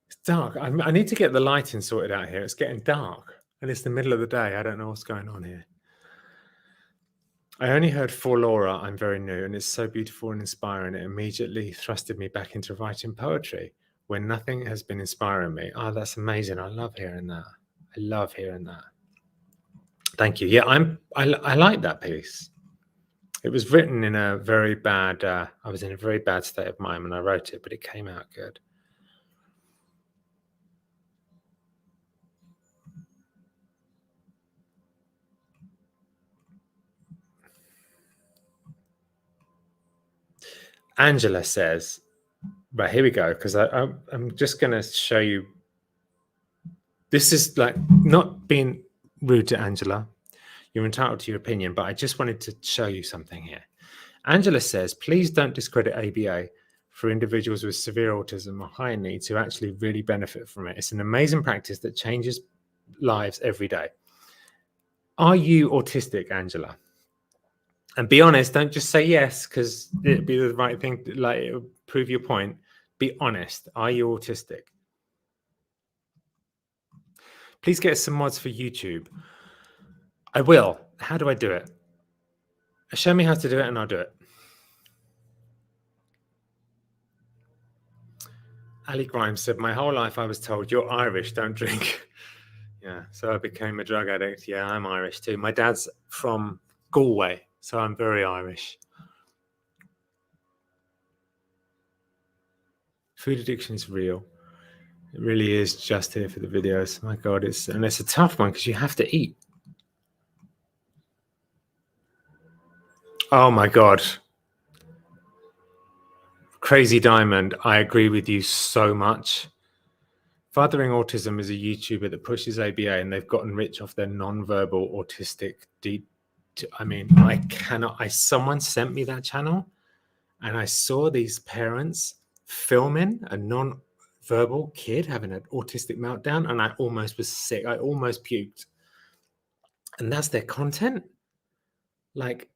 It's dark. I need to get the lighting sorted out here. It's getting dark and it's the middle of the day. I don't know what's going on here. I only heard For Laura, I'm very new, and it's so beautiful and inspiring. It immediately thrusted me back into writing poetry when nothing has been inspiring me. Oh, that's amazing. I love hearing that. I love hearing that. Thank you. Yeah, I like that piece. It was written in a very bad, I was in a very bad state of mind when I wrote it, but it came out good. Angela says, right, here we go, because I'm just going to show you. This is like not being rude to Angela. You're entitled to your opinion, but I just wanted to show you something here. Angela says, please don't discredit ABA for individuals with severe autism or high needs who actually really benefit from it. It's an amazing practice that changes lives every day. Are you autistic, Angela? And be honest, don't just say yes because it'd be the right thing, like it would prove your point. Be honest. Are you autistic? Please get some mods for YouTube. I will. How do I do it? Show me how to do it and I'll do it. Ali Grimes said, my whole life I was told, you're Irish, don't drink. Yeah, so I became a drug addict. Yeah, I'm Irish too. My dad's from Galway, so I'm very Irish. Food addiction is real. It really is just here for the videos. My God, it's a tough one because you have to eat. Oh my God. Crazy Diamond, I agree with you so much. Fathering Autism is a YouTuber that pushes ABA, and they've gotten rich off their non-verbal autistic. Someone sent me that channel, and I saw these parents filming a non-verbal kid having an autistic meltdown, and I almost was sick. I almost puked. And that's their content. Like,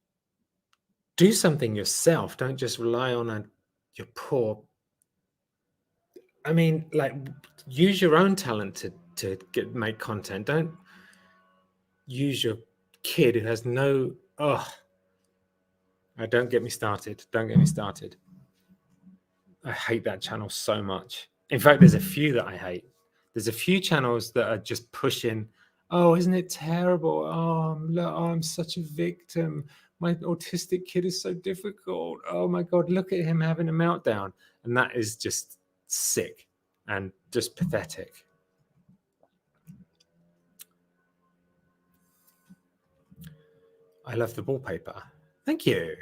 do something yourself. Don't just rely on your poor. I mean, like, use your own talent to make content. Don't use your kid who has no. Don't get me started. Don't get me started. I hate that channel so much. In fact, there's a few that I hate. There's a few channels that are just pushing, oh, isn't it terrible? Oh, look, I'm such a victim. My autistic kid is so difficult. Oh my God, look at him having a meltdown. And that is just sick and just pathetic. I love the wallpaper. Thank you.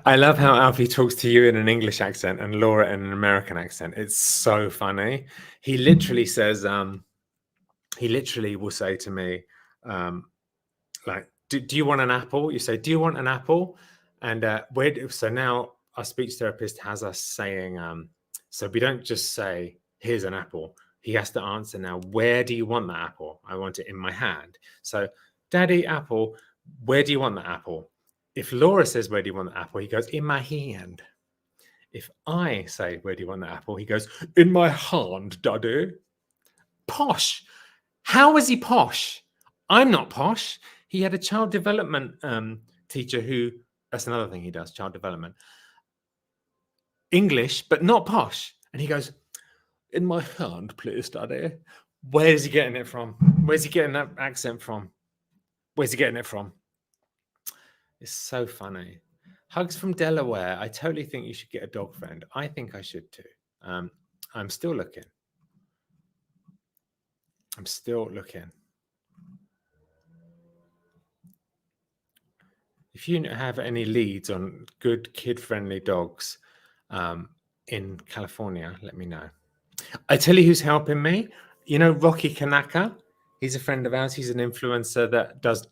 I love how Alfie talks to you in an English accent and Laura in an American accent. It's so funny. He literally says, he literally will say to me, like, do you want an apple? You say, do you want an apple? And so now our speech therapist has us saying, so we don't just say, here's an apple. He has to answer now, where do you want that apple? I want it in my hand. So, Daddy, apple, where do you want the apple? If Laura says, where do you want the apple? He goes, in my hand. If I say, where do you want the apple? He goes, in my hand, Daddy. Posh. How is he posh? I'm not posh. He had a child development teacher who, that's another thing he does, child development. English, but not posh. And he goes, in my hand, please, Daddy. Where's he getting it from? Where's he getting that accent from? Where's he getting it from? It's so funny. Hugs from Delaware. I totally think you should get a dog friend. I think I should too. I'm still looking. If you have any leads on good kid-friendly dogs in California, let me know. I tell you who's helping me. You know Rocky Kanaka? He's a friend of ours. He's an influencer that does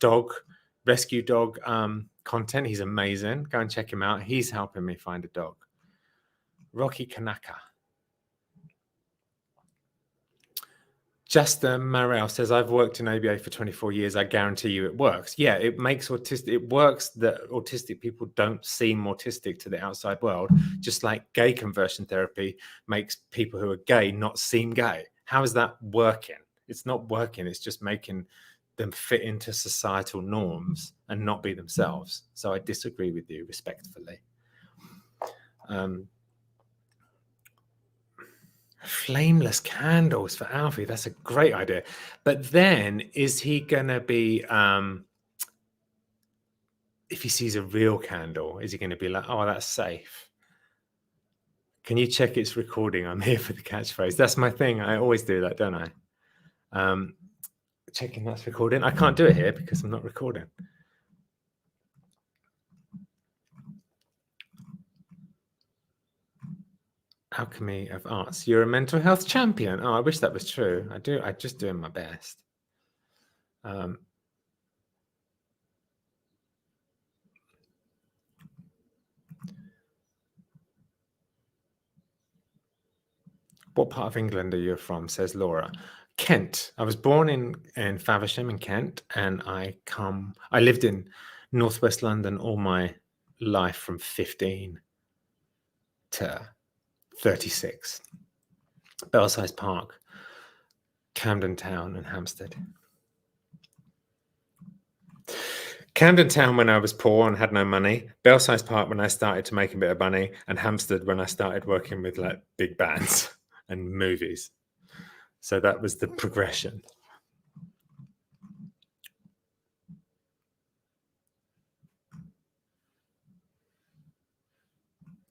rescue dog content. He's amazing. Go and check him out. He's helping me find a dog. Rocky Kanaka. Justin Marrell says, I've worked in ABA for 24 years. I guarantee you it works. Yeah, it works that autistic people don't seem autistic to the outside world, just like gay conversion therapy makes people who are gay not seem gay. How is that working? It's not working. It's just making them fit into societal norms and not be themselves. So I disagree with you respectfully. Flameless candles for Alfie. That's a great idea. But then is he going to be, if he sees a real candle, is he going to be like, oh, that's safe? Can you check it's recording? I'm here for the catchphrase. That's my thing. I always do that, don't I? Checking that's recording. I can't do it here because I'm not recording. Alchemy of Arts. You're a mental health champion. Oh, I wish that was true. I do. I'm just doing my best. What part of England are you from? Says Laura. Kent. I was born in Faversham in Kent, and I lived in northwest London all my life from 15 to 36. Belsize Park, Camden Town, and Hampstead. Camden Town when I was poor and had no money, Belsize Park when I started to make a bit of money, and Hampstead when I started working with like big bands and movies. So that was the progression.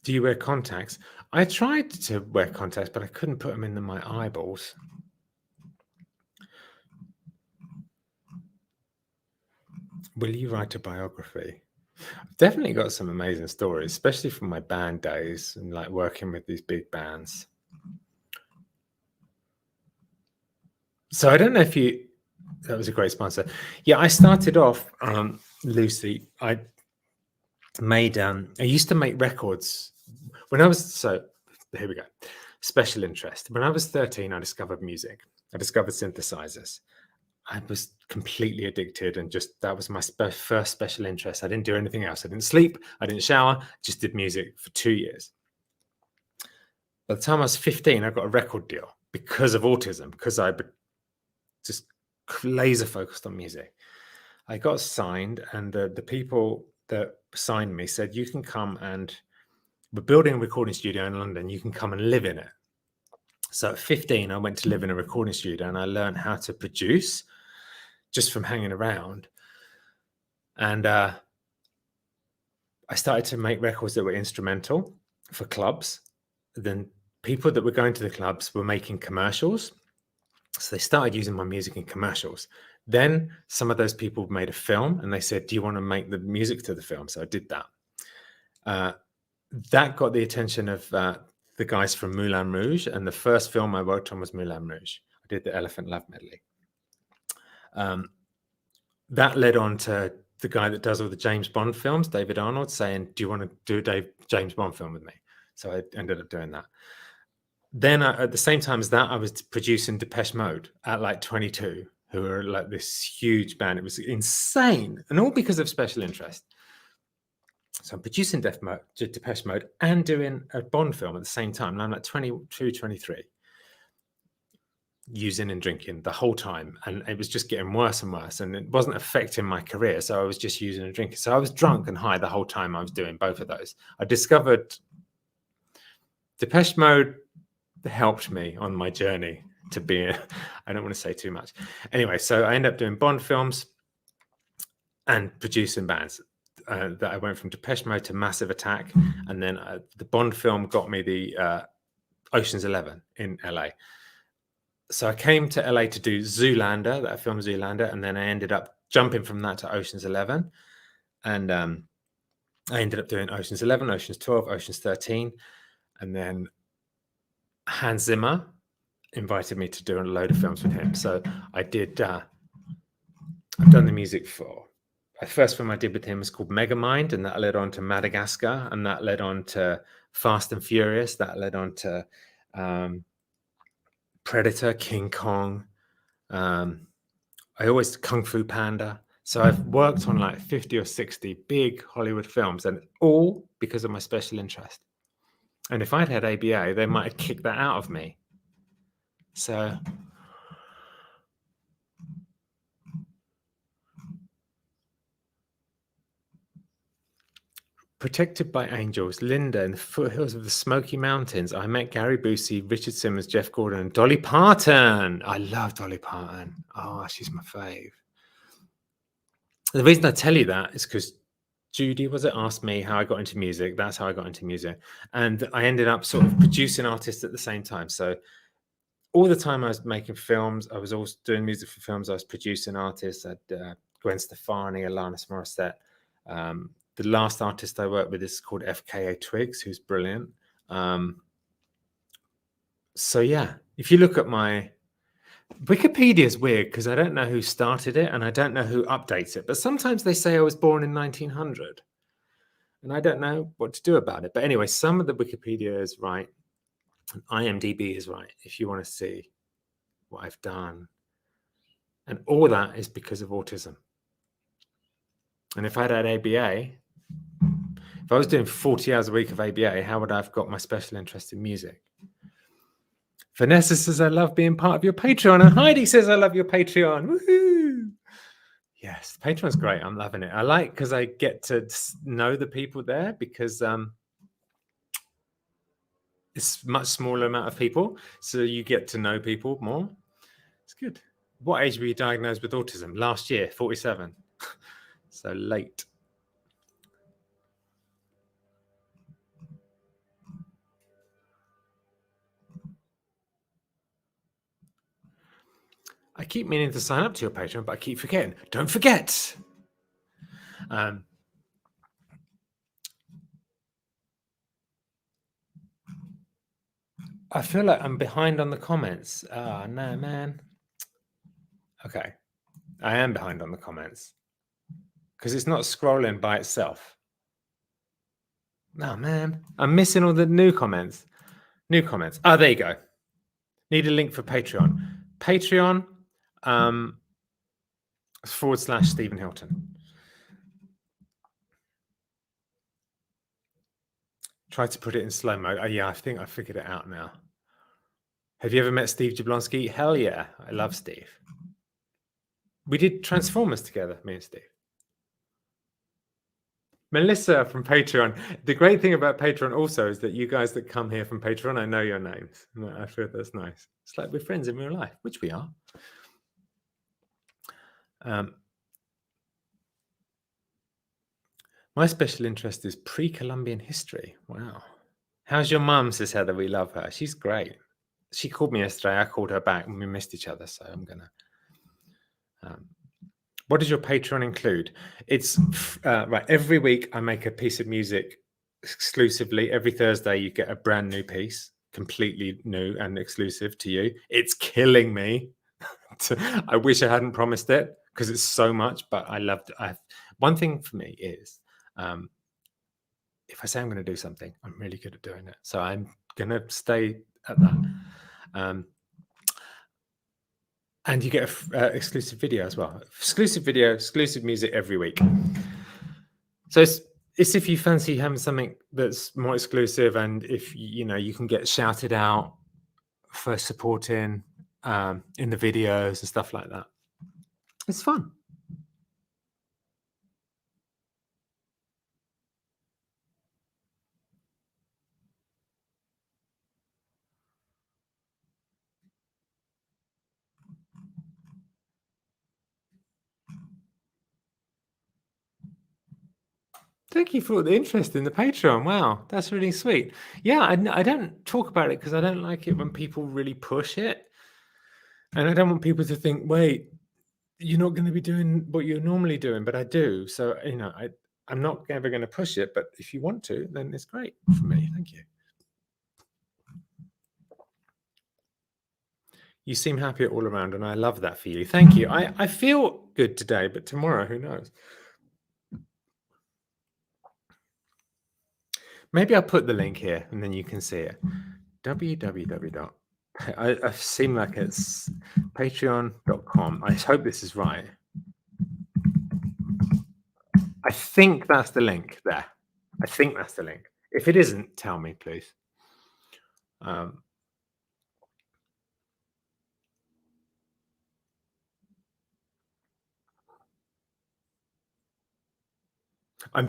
Do you wear contacts? I tried to wear contacts, but I couldn't put them into my eyeballs. Will you write a biography? I've definitely got some amazing stories, especially from my band days and like working with these big bands. So I don't know if you, that was a great sponsor. Yeah, I started off loosely. I used to make records when I was, so here we go. Special interest. When I was 13, I discovered music. I discovered synthesizers. I was completely addicted, and just that was my first special interest. I didn't do anything else. I didn't sleep. I didn't shower. Just did music for 2 years. By the time I was 15, I got a record deal because of autism, because I just laser focused on music. I got signed, and the people that signed me said, you can come, and we're building a recording studio in London. You can come and live in it. So at 15, I went to live in a recording studio, and I learned how to produce just from hanging around. And I started to make records that were instrumental for clubs. Then people that were going to the clubs were making commercials. So they started using my music in commercials. Then some of those people made a film, and they said, do you want to make the music to the film? So I did that. That got the attention of the guys from Moulin Rouge. And the first film I worked on was Moulin Rouge. I did the Elephant Love Medley. That led on to the guy that does all the James Bond films, David Arnold, saying, do you want to do a James Bond film with me? So I ended up doing that. Then at the same time as that, I was producing Depeche Mode at like 22, who were like this huge band. It was insane, and all because of special interest. So I'm producing Depeche Mode and doing a Bond film at the same time. And I'm like 22, 23, using and drinking the whole time. And it was just getting worse and worse. And it wasn't affecting my career. So I was just using and drinking. So I was drunk and high the whole time I was doing both of those. I discovered Depeche Mode helped me on my journey to be, I don't want to say too much. Anyway, so I ended up doing Bond films and producing bands. That I went from Depeche Mode to Massive Attack, and then the Bond film got me the Ocean's 11 in LA. So I came to LA to do Zoolander, that film Zoolander, and then I ended up jumping from that to Ocean's 11, and I ended up doing Ocean's 11, Ocean's 12, Ocean's 13, and then Hans Zimmer invited me to do a load of films with him. So I did. I've done the music for. The first film I did with him was called Megamind, and that led on to Madagascar, and that led on to Fast and Furious, that led on to Predator, King Kong. I always Kung Fu Panda. So I've worked on like 50 or 60 big Hollywood films, and all because of my special interest. And if I'd had ABA, they might have kicked that out of me. So protected by angels, Linda in the foothills of the Smoky Mountains. I met Gary Busey, Richard Simmons, Jeff Gordon, and Dolly Parton. I love Dolly Parton. Oh, she's my fave. The reason I tell you that is because Judy asked me how I got into music. That's how I got into music. And I ended up sort of producing artists at the same time. So all the time I was making films, I was also doing music for films. I was producing artists. I had Gwen Stefani, Alanis Morissette. The last artist I worked with is called FKA Twigs, who's brilliant. So yeah, if you look at my Wikipedia is weird because I don't know who started it and I don't know who updates it. But sometimes they say I was born in 1900, and I don't know what to do about it. But anyway, some of the Wikipedia is right, and IMDb is right. If you want to see what I've done, and all that is because of autism. And if I had ABA. If I was doing 40 hours a week of ABA, how would I have got my special interest in music? Vanessa says, I love being part of your Patreon. And Heidi says, I love your Patreon. Woohoo! Yes, Patreon's great. I'm loving it. I like because I get to know the people there because it's a much smaller amount of people. So you get to know people more. It's good. What age were you diagnosed with autism? Last year, 47. So late. I keep meaning to sign up to your Patreon, but I keep forgetting. Don't forget. I feel like I'm behind on the comments. Oh, no, man. Okay. I am behind on the comments because it's not scrolling by itself. No, man. I'm missing all the new comments. New comments. Oh, there you go. Need a link for Patreon. Patreon / Stephen Hilton. Try to put it in slow mo. Oh, yeah, I think I figured it out now. Have you ever met Steve Jablonski? Hell yeah. I love Steve. We did Transformers together, me and Steve. Melissa from Patreon. The great thing about Patreon also is that you guys that come here from Patreon, I know your names. I feel that's nice. It's like we're friends in real life, which we are. My special interest is pre-Columbian history. Wow. How's your mum, says Heather. We love her. She's great. She called me yesterday. I called her back and we missed each other. So I'm going to... what does your Patreon include? It's right. Every week I make a piece of music exclusively. Every Thursday you get a brand new piece, completely new and exclusive to you. It's killing me. I wish I hadn't promised it because it's so much, but I loved it. One thing for me is if I say I'm going to do something, I'm really good at doing it. So I'm going to stay at that. And you get an exclusive video as well. Exclusive video, exclusive music every week. So it's if you fancy having something that's more exclusive, and if you can get shouted out for supporting in the videos and stuff like that. It's fun. Thank you for the interest in the Patreon. Wow, that's really sweet. Yeah, I don't talk about it because I don't like it when people really push it. And I don't want people to think, wait, you're not going to be doing what you're normally doing, but I do. So, I'm not ever going to push it, but if you want to, then it's great for me. Thank you. You seem happy all around, and I love that for you. Thank you. I feel good today, but tomorrow, who knows? Maybe I'll put the link here, and then you can see it. www. I seem like it's patreon.com. I hope this is right. I think that's the link there. I think that's the link. If it isn't, tell me, please. I'm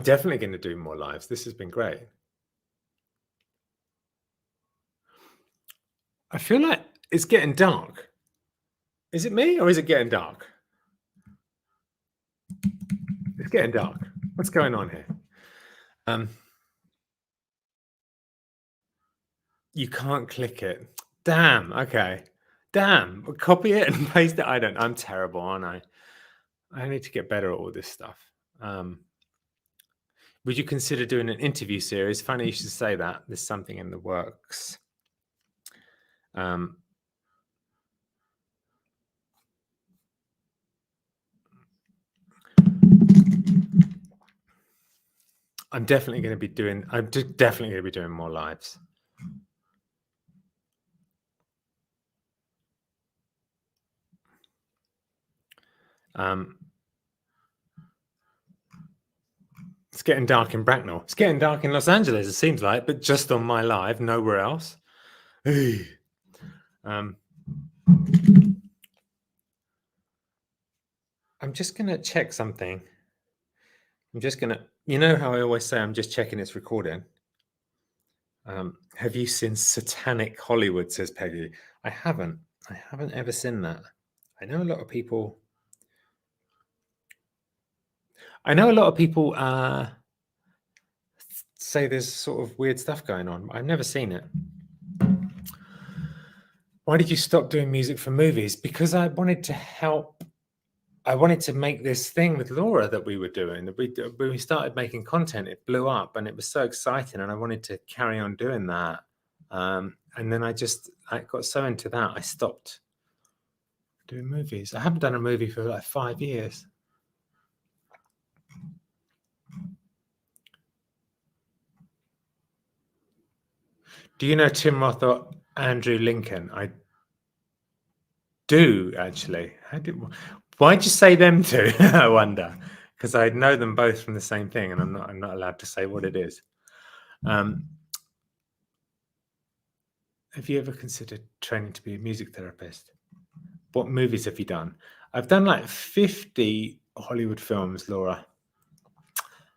definitely going to do more lives. This has been great. I feel like it's getting dark. Is it me or is it getting dark? It's getting dark. What's going on here? You can't click it. Damn. Okay. Damn. Copy it and paste it. I'm terrible, aren't I? I need to get better at all this stuff. Would you consider doing an interview series? Funny you should say that. There's something in the works. I'm definitely going to be doing. I'm definitely going to be doing more lives. It's getting dark in Bracknell. It's getting dark in Los Angeles, it seems like, but just on my live, nowhere else. I'm just going to check something. I'm just going to, how I always say I'm just checking it's recording. Have you seen Satanic Hollywood, says Peggy. I haven't ever seen that. I know a lot of people say there's sort of weird stuff going on. I've never seen it. Why did you stop doing music for movies? Because I wanted to help. I wanted to make this thing with Laura that we were doing. That when we started making content, it blew up, and it was so exciting, and I wanted to carry on doing that. And then I got so into that, I stopped doing movies. I haven't done a movie for like 5 years. Do you know Tim Roth or Andrew Lincoln? I do, actually. Why'd you say them two? I wonder, because I know them both from the same thing, and I'm not allowed to say what it is. Have you ever considered training to be a music therapist? What movies have you done? I've done like 50 Hollywood films, Laura.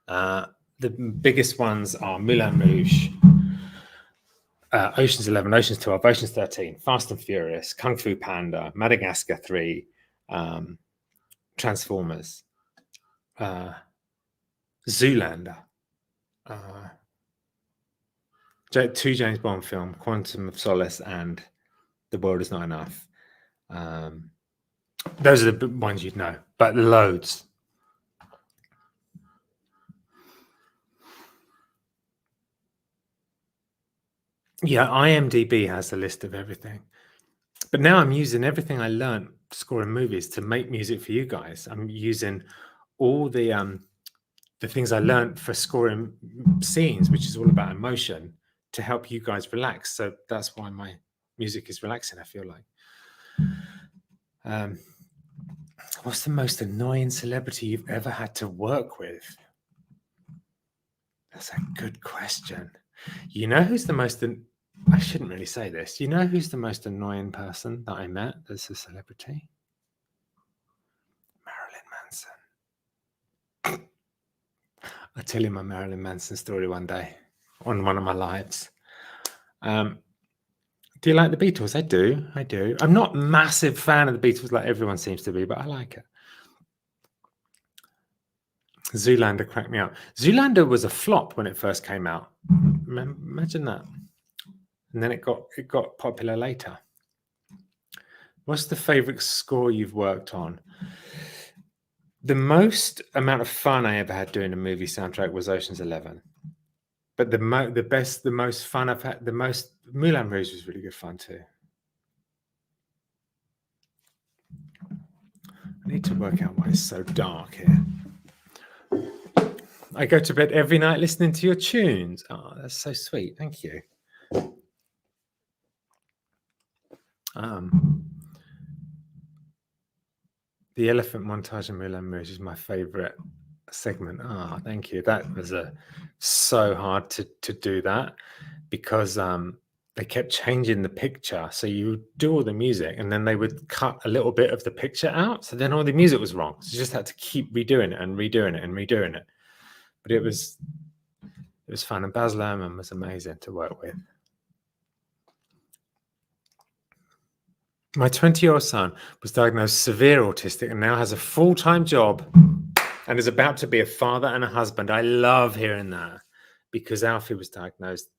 The biggest ones are Moulin Rouge, Ocean's 11, Ocean's 12, Ocean's 13, Fast and Furious, Kung Fu Panda, Madagascar 3, Transformers, Zoolander, 2 James Bond film, Quantum of Solace and The World Is Not Enough. Those are the ones you'd know, but loads. Yeah, IMDb has a list of everything. But now I'm using everything I learned scoring movies to make music for you guys. I'm using all the things I learned for scoring scenes, which is all about emotion, to help you guys relax. So that's why my music is relaxing, I feel like. What's the most annoying celebrity you've ever had to work with? That's a good question. You know who's the most... I shouldn't really say this. You know who's the most annoying person that I met that's a celebrity? Marilyn Manson. I'll tell you my Marilyn Manson story one day on one of my lives. Do you like the Beatles? I do. I'm not a massive fan of the Beatles like everyone seems to be, but I like it. Zoolander cracked me up. Zoolander was a flop when it first came out. Imagine that. And then it got popular later. What's the favorite score you've worked on? The most amount of fun I ever had doing a movie soundtrack was Ocean's 11. But the most fun I've had, Moulin Rouge was really good fun too. I need to work out why it's so dark here. I go to bed every night listening to your tunes. Oh, that's so sweet. Thank you. The elephant montage in Moulin Rouge is my favorite segment. Oh, thank you. That was so hard to do that because they kept changing the picture. So you would do all the music and then they would cut a little bit of the picture out. So then all the music was wrong. So you just had to keep redoing it and redoing it and redoing it. But it was fun. And Baz Luhrmann was amazing to work with. My 20-year-old son was diagnosed severe autistic and now has a full-time job and is about to be a father and a husband. I love hearing that because Alfie was diagnosed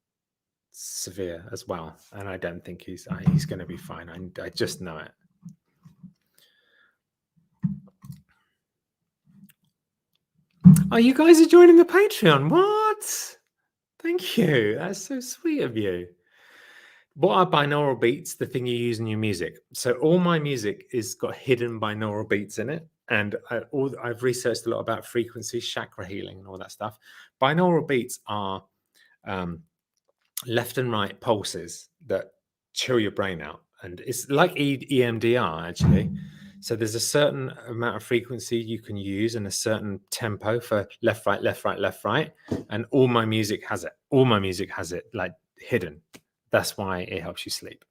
severe as well. And I don't think he's going to be fine. I just know it. Oh, you guys are joining the Patreon. What? Thank you. That's so sweet of you. What are binaural beats? The thing you use in your music. So all my music is got hidden binaural beats in it. And I've researched a lot about frequency, chakra healing, and all that stuff. Binaural beats are left and right pulses that chill your brain out. And it's like EMDR, actually. So there's a certain amount of frequency you can use and a certain tempo for left, right, left, right, left, right. And all my music has it. All my music has it like hidden. That's why it helps you sleep.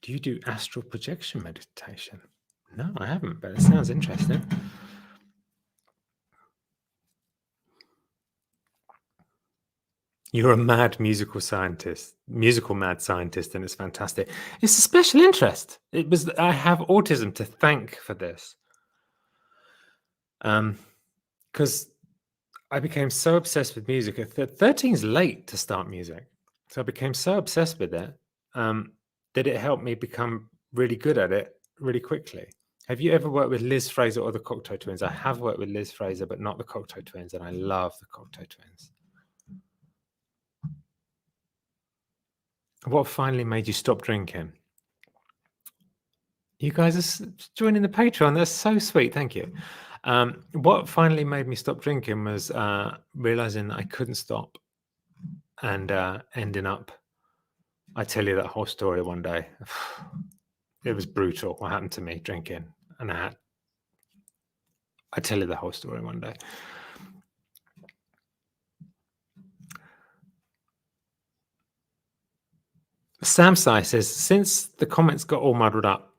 Do you do astral projection meditation? No, I haven't, but it sounds interesting. You're a mad musical scientist, musical mad scientist, and it's fantastic. It's a special interest. It was I have autism to thank for this. Because I became so obsessed with music. 13 is late to start music. So I became so obsessed with it that it helped me become really good at it really quickly. Have you ever worked with Liz Fraser or the Cocteau Twins? I have worked with Liz Fraser, but not the Cocteau Twins, and I love the Cocteau Twins. What finally made you stop drinking? You guys are joining the Patreon. That's so sweet. Thank you. What finally made me stop drinking was realizing that I couldn't stop and ending up. I tell you that whole story one day. It was brutal what happened to me drinking, and I tell you the whole story one day. Samsai says, since the comments got all muddled up,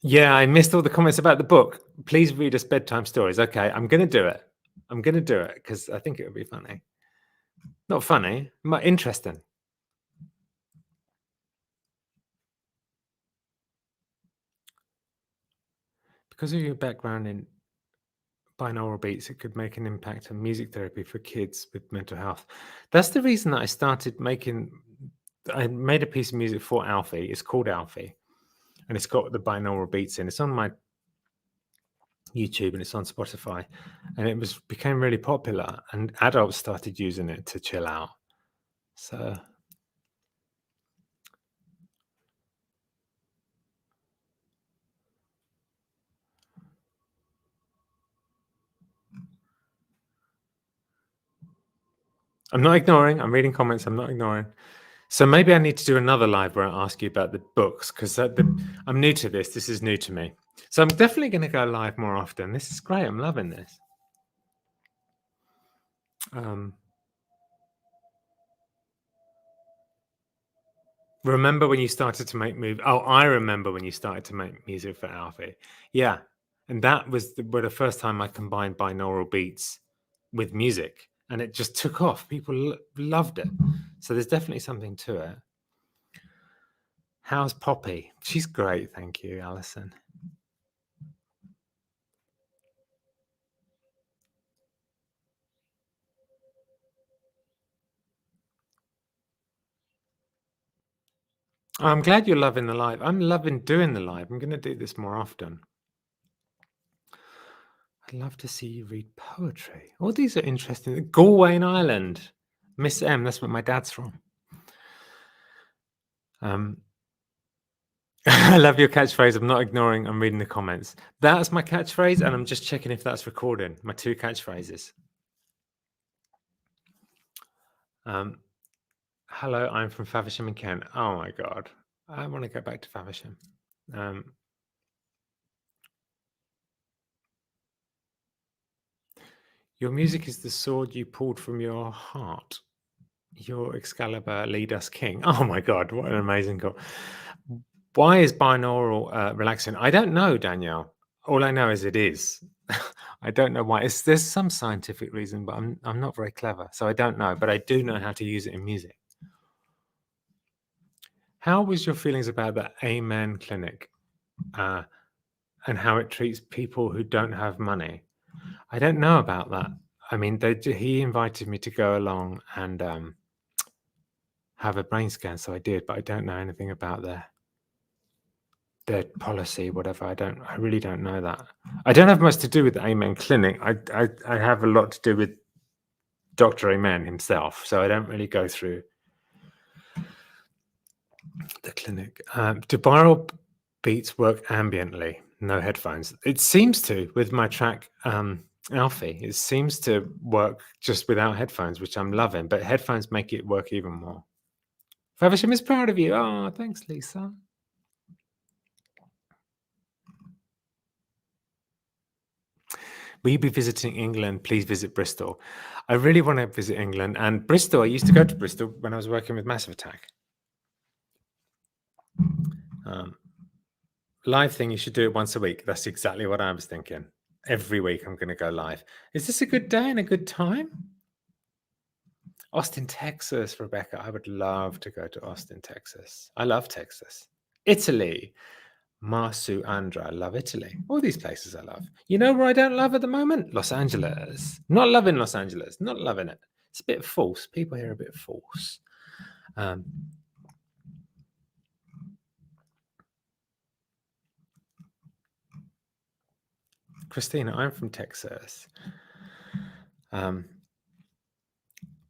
yeah, I missed all the comments about the book. Please read us bedtime stories. Okay, I'm going to do it. I'm going to do it because I think it would be funny. Not funny, but interesting. Because of your background in binaural beats, it could make an impact on music therapy for kids with mental health. That's the reason that I started I made a piece of music for Alfie. It's called Alfie, and it's got the binaural beats in. It's on my YouTube and it's on Spotify, and it became really popular, and adults started using it to chill out. So I'm not ignoring. I'm reading comments. I'm not ignoring. So maybe I need to do another live where I ask you about the books, because I'm new to this. This is new to me. So I'm definitely going to go live more often. This is great. I'm loving this. Remember when you started to make movies? Oh, I remember when you started to make music for Alfie. Yeah. And that was the first time I combined binaural beats with music, and it just took off. People loved it. So there's definitely something to it. How's Poppy? She's great. Thank you, Alison. I'm glad you're loving the live. I'm loving doing the live. I'm going to do this more often. I'd love to see you read poetry. All these are interesting. Galway Island. Miss M, that's where my dad's from. I love your catchphrase. I'm not ignoring. I'm reading the comments. That's my catchphrase, and I'm just checking if that's recording. My two catchphrases. Hello, I'm from Faversham in Kent. Oh my God. I want to go back to Faversham. Your music is the sword you pulled from your heart. Your Excalibur, lead us king. Oh my God, what an amazing goal. Why is binaural relaxing? I don't know, Danielle. All I know is it is. I don't know why. There's some scientific reason, but I'm not very clever, so I don't know. But I do know how to use it in music. How was your feelings about the Amen Clinic and how it treats people who don't have money? I don't know about that. I mean, he invited me to go along and have a brain scan, so I did, but I don't know anything about their policy, whatever. I really don't know that. I don't have much to do with the Amen Clinic. I have a lot to do with Dr. Amen himself, so I don't really go through the clinic. Do binaural beats work ambiently? No headphones. It seems to with my track Alfie. It seems to work just without headphones, which I'm loving, but headphones make it work even more. Faversham is proud of you. Oh, thanks, Lisa. Will you be visiting England? Please visit Bristol. I really want to visit England. And Bristol, I used to go to Bristol when I was working with Massive Attack. Live thing, you should do it once a week. That's exactly what I was thinking. Every week I'm going to go live. Is this a good day and a good time? Austin, Texas, Rebecca. I would love to go to Austin, Texas. I love Texas. Italy. Marsu Andra. I love Italy. All these places I love. You know where I don't love at the moment? Los Angeles. Not loving Los Angeles. Not loving it. It's a bit false. People here are a bit false. Christina, I'm from Texas.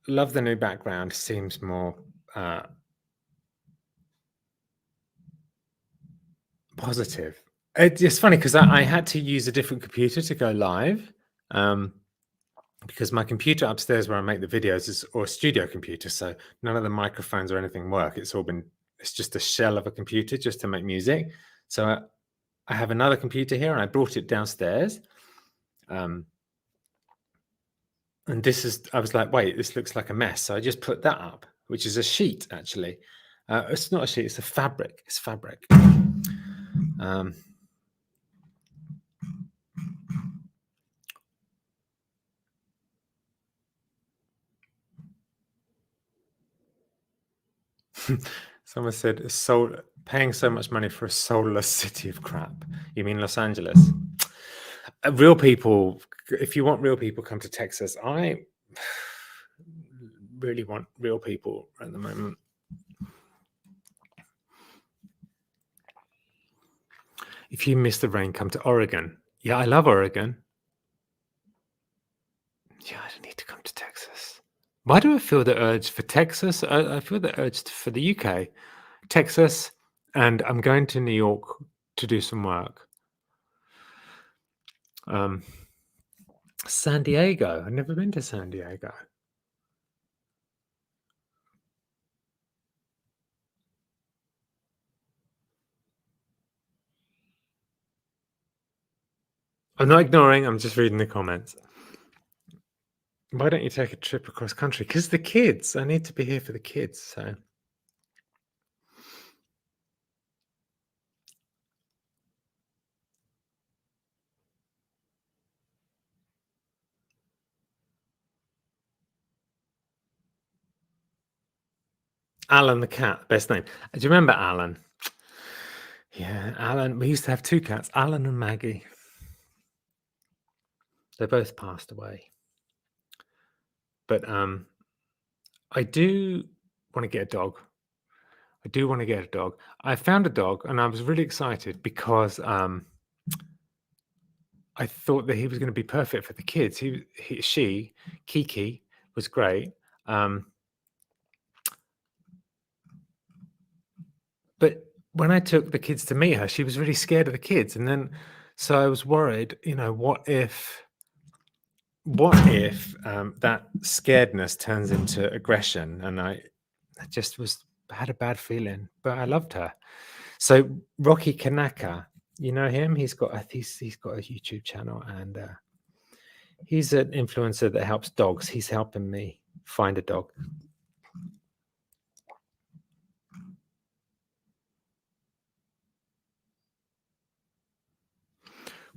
Love the new background. Seems more positive. It's funny because I had to use a different computer to go live because my computer upstairs where I make the videos is a studio computer. So none of the microphones or anything work. It's just a shell of a computer just to make music. So I have another computer here and I brought it downstairs. And I was like, wait, this looks like a mess. So I just put that up, which is a sheet actually. It's not a sheet, it's a fabric. It's fabric. Someone said, paying so much money for a soulless city of crap. You mean Los Angeles? Real people, if you want real people, come to Texas. I really want real people at the moment. If you miss the rain, come to Oregon. Yeah, I love Oregon. Yeah, I don't need to come to Texas. Why do I feel the urge for Texas? I feel the urge for the UK, Texas, and I'm going to New York to do some work. San Diego. I've never been to San Diego. I'm not ignoring. I'm just reading the comments. Why don't you take a trip across country? Because the kids. I need to be here for the kids. So. Alan the cat, best name. Do you remember Alan? Yeah, Alan. We used to have two cats, Alan and Maggie. They both passed away. But I do want to get a dog. I do want to get a dog. I found a dog and I was really excited because I thought that he was going to be perfect for the kids. She, Kiki, was great. But when I took the kids to meet her, she was really scared of the kids. And then, so I was worried, what if that scaredness turns into aggression? And I just had a bad feeling, but I loved her. So Rocky Kanaka, you know him? He's got a YouTube channel and he's an influencer that helps dogs. He's helping me find a dog.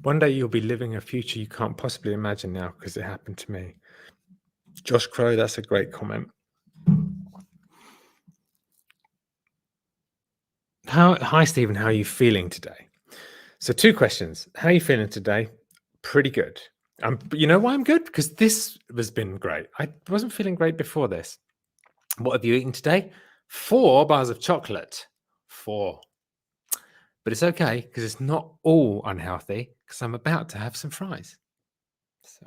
One day you'll be living a future you can't possibly imagine now because it happened to me. Josh Crow, that's a great comment. Hi, Stephen. How are you feeling today? So 2 questions. How are you feeling today? Pretty good. You know why I'm good? Because this has been great. I wasn't feeling great before this. What have you eaten today? 4 bars of chocolate. 4. But it's okay because it's not all unhealthy because I'm about to have some fries. So.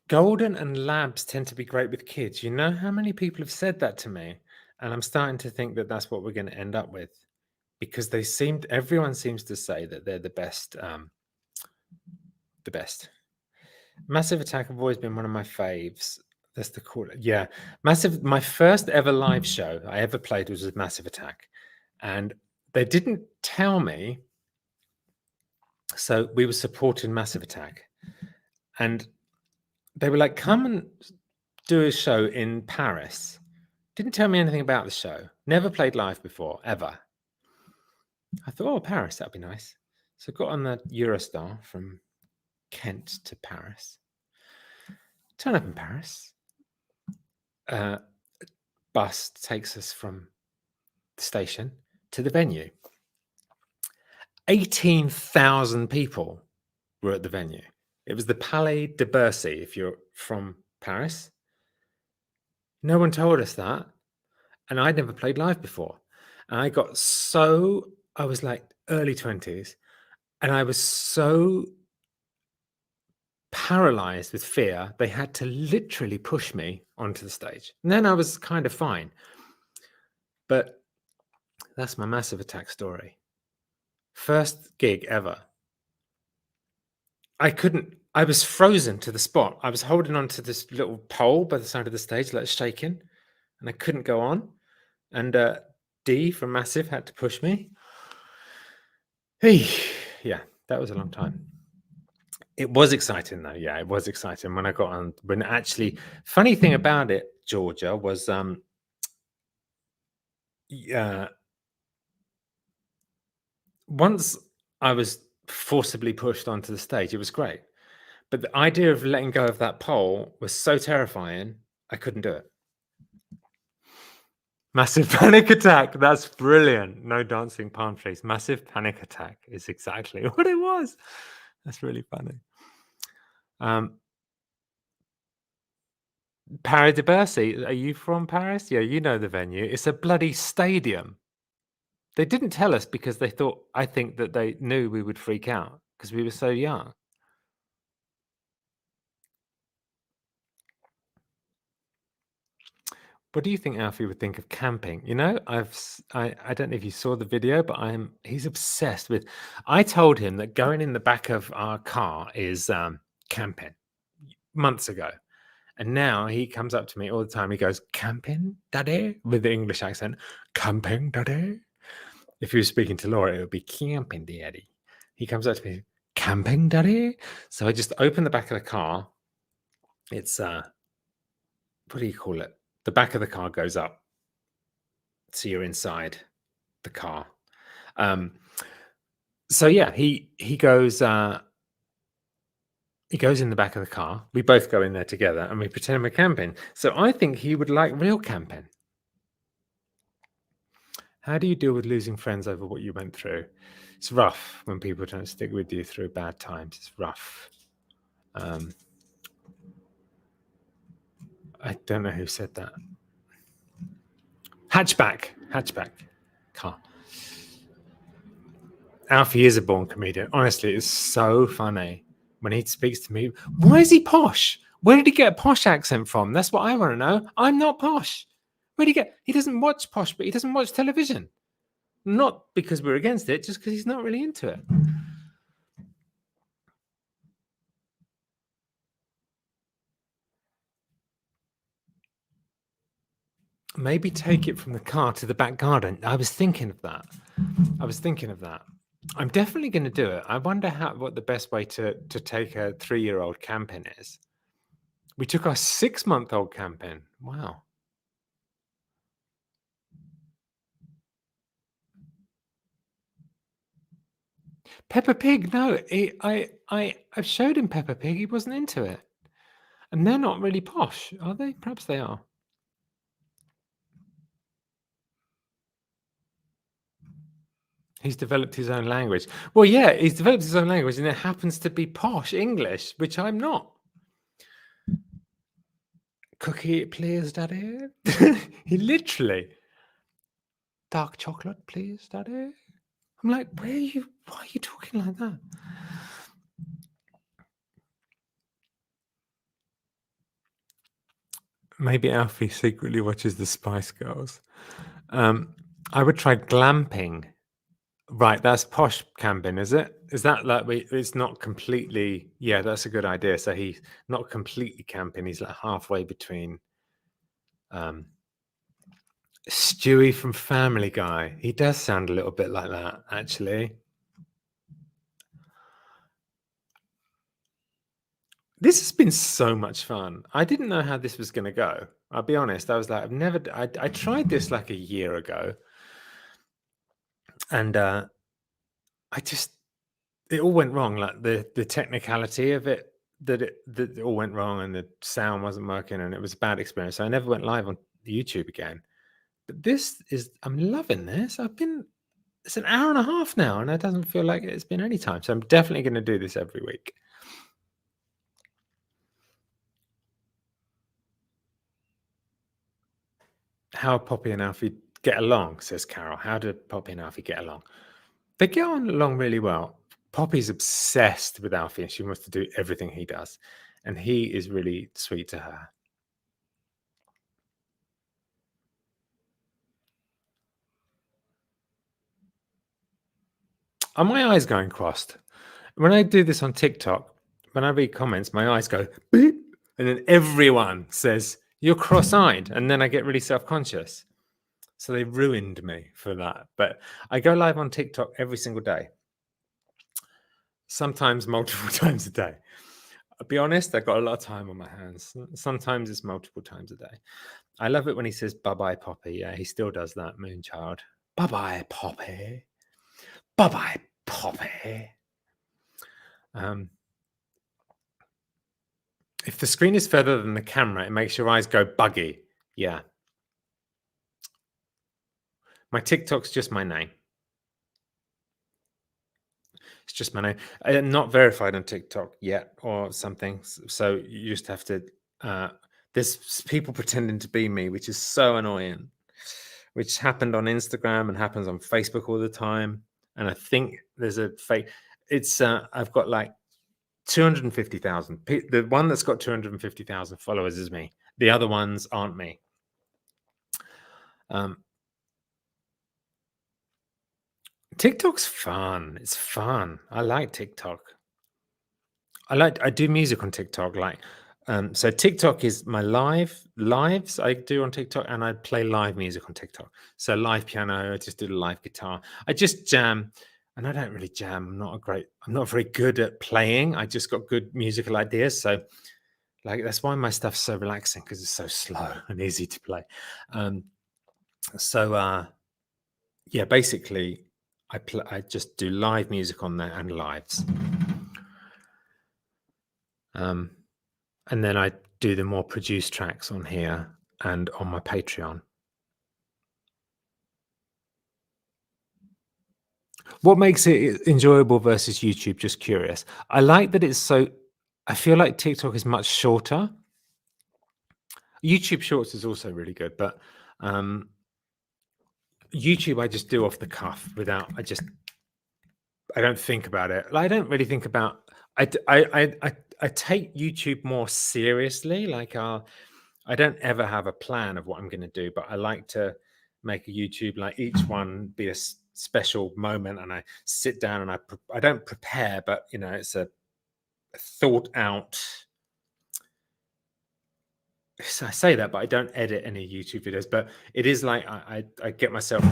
Golden and labs tend to be great with kids. You know how many people have said that to me? And I'm starting to think that that's what we're going to end up with because everyone seems to say that they're the best. The best. Massive Attack have always been one of my faves. That's the cool. Yeah. My first ever live show I ever played was with Massive Attack. And they didn't tell me. So we were supporting Massive Attack. And they were like, come and do a show in Paris. Didn't tell me anything about the show. Never played live before, ever. I thought, oh, Paris, that'd be nice. So I got on the Eurostar from Kent to Paris. Turn up in Paris. Bus takes us from the station to the venue. 18,000 people were at the venue. It was the Palais de Bercy, if you're from Paris. No one told us that. And I'd never played live before. And I was like early 20s, and I was so paralyzed with fear, they had to literally push me onto the stage. And then I was kind of fine. But that's my massive attack story. First gig ever. I was frozen to the spot. I was holding on to this little pole by the side of the stage, like shaking, and I couldn't go on. And D from Massive had to push me. Hey, yeah, that was a long time. It was exciting though. Yeah, it was exciting when I got on. When actually, funny thing about it, Georgia, was once I was forcibly pushed onto the stage, it was great. But the idea of letting go of that pole was so terrifying, I couldn't do it. Massive panic attack. That's brilliant. No dancing palm trees. Massive panic attack is exactly what it was. That's really funny. Paris de Bercy. Are you from Paris? Yeah, you know the venue. It's a bloody stadium. They didn't tell us because I think that they knew we would freak out because we were so young. What do you think Alfie would think of camping? You know, I don't know if you saw the video, but he's obsessed with. I told him that going in the back of our car is camping months ago, and now he comes up to me all the time. He goes, "Camping, Daddy," with the English accent. "Camping, Daddy." If he was speaking to Laura, it would be "Camping, Daddy." He comes up to me, "Camping, Daddy." So I just open the back of the car. It's what do you call it? The back of the car goes up, so you're inside the car. So yeah, he goes in the back of the car. We both go in there together and we pretend we're camping. So I think he would like real camping. How do you deal with losing friends over what you went through? It's rough when people don't stick with you through bad times. It's rough. I don't know who said that. Hatchback car. Alfie is a born comedian. Honestly, it's so funny when he speaks to me. Why is he posh? Where did he get a posh accent from? That's what I want to know. I'm not posh. Where did he get? He doesn't watch posh, but he doesn't watch television. Not because we're against it, just because he's not really into it. Maybe take it from the car to the back garden. I was thinking of that. I'm definitely going to do it. I wonder what the best way to take a 3-year-old camping is. We took our 6-month-old camping. Wow. Peppa Pig, no. I've showed him Peppa Pig. He wasn't into it. And they're not really posh, are they? Perhaps they are. He's developed his own language. Well, yeah, he's developed his own language, and it happens to be posh English, which I'm not. Cookie, please, Daddy. He literally, dark chocolate, please, Daddy. I'm like, why are you talking like that? Maybe Alfie secretly watches the Spice Girls. I would try glamping. Right, that's posh camping, is it? Is that like it's not completely? Yeah, that's a good idea. So he's not completely camping. He's like halfway between. Stewie from Family Guy. He does sound a little bit like that, actually. This has been so much fun. I didn't know how this was going to go. I'll be honest. I was like, I tried this like a year ago, and I just it all went wrong. Like the technicality of it, that it all went wrong, and the sound wasn't working, and it was a bad experience. So I never went live on YouTube again. But I'm loving this. It's an hour and a half now, and it doesn't feel like it's been any time. So I'm definitely going to do this every week. How Poppy and Alfie get along, says Carol. How do Poppy and Alfie get along? They get on along really well. Poppy's obsessed with Alfie, and she wants to do everything he does. And he is really sweet to her. Are my eyes going crossed? When I do this on TikTok, when I read comments, my eyes go beep, and then everyone says, "You're cross-eyed," and then I get really self-conscious. So they ruined me for that. But I go live on TikTok every single day, sometimes multiple times a day. I'll be honest, I've got a lot of time on my hands. Sometimes it's multiple times a day. I love it when he says bye-bye, Poppy. Yeah, he still does that, Moonchild. Bye-bye, Poppy. Bye-bye, Poppy. If the screen is further than the camera, it makes your eyes go buggy. Yeah. My TikTok's just my name. It's just my name. I'm not verified on TikTok yet or something. So you just have to... there's people pretending to be me, which is so annoying, which happened on Instagram and happens on Facebook all the time. And I think there's a fake... It's... I've got like 250,000. The one that's got 250,000 followers is me. The other ones aren't me. TikTok's fun. It's fun. I like TikTok. I do music on TikTok. So TikTok is my lives I do on TikTok, and I play live music on TikTok. So live piano, I just do the live guitar. I just jam, and I don't really jam. I'm not very good at playing. I just got good musical ideas. So that's why my stuff's so relaxing, because it's so slow and easy to play. Yeah, basically I just do live music on there and lives. And then I do the more produced tracks on here and on my Patreon. What makes it enjoyable versus YouTube? Just curious. I like that I feel like TikTok is much shorter. YouTube Shorts is also really good, but YouTube I just do off the cuff I don't think about it. I don't really think about... I take YouTube more seriously. I don't ever have a plan of what I'm going to do, but I like to make a YouTube, like each one be a special moment, and I sit down and I don't prepare, but it's a thought out... I say that, but I don't edit any YouTube videos. But it is like I get myself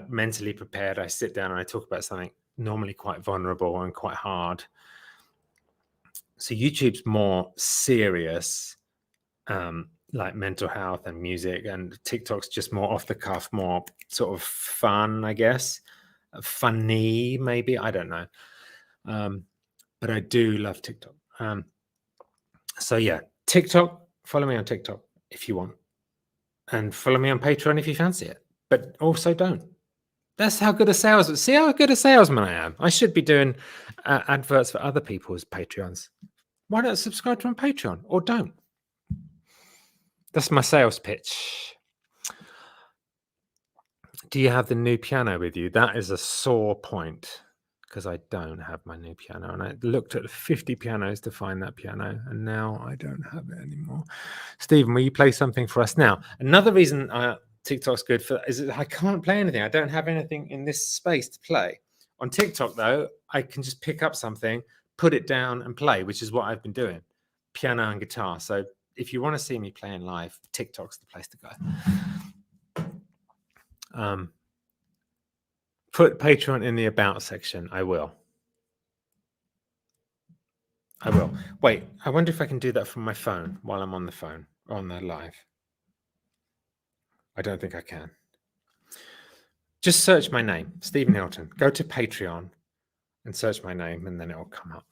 mentally prepared. I sit down and I talk about something normally quite vulnerable and quite hard. So YouTube's more serious, like mental health and music, and TikTok's just more off the cuff, more sort of fun, I guess. Funny, maybe. I don't know. But I do love TikTok. So yeah, TikTok. Follow me on TikTok if you want, and follow me on Patreon if you fancy it. But also don't. That's how good a salesman. See how good a salesman I am. I should be doing adverts for other people's Patreons. Why don't subscribe to my Patreon, or don't? That's my sales pitch. Do you have the new piano with you? That is a sore point, because I don't have my new piano, and I looked at 50 pianos to find that piano, and now I don't have it anymore. Stephen, will you play something for us now? Another reason TikTok's good for is that I can't play anything. I don't have anything in this space to play. On TikTok, though, I can just pick up something, put it down, and play, which is what I've been doing, piano and guitar. So if you want to see me playing live, TikTok's the place to go. Put Patreon in the about section. I will. Wait, I wonder if I can do that from my phone while I'm on the phone, on the live. I don't think I can. Just search my name, Stephen Hilton. Go to Patreon and search my name, and then it will come up.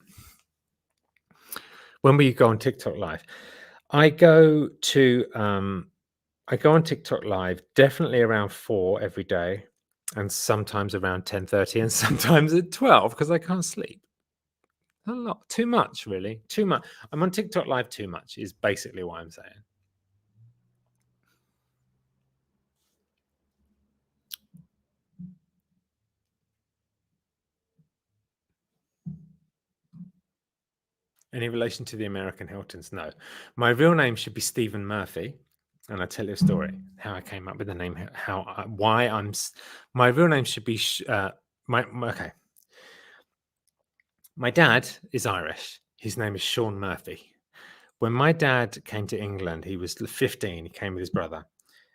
When will you go on TikTok live? I go on TikTok live definitely around 4 every day, and sometimes around 10:30, and sometimes at 12 because I can't sleep. A lot, too much, really, too much. I'm on TikTok live too much is basically what I'm saying. Any relation to the American Hiltons? No. My real name should be Stephen Murphy, and I'll tell you a story how I came up with the name. My real name should be okay. My dad is Irish. His name is Sean Murphy. When my dad came to England, he was 15. He came with his brother,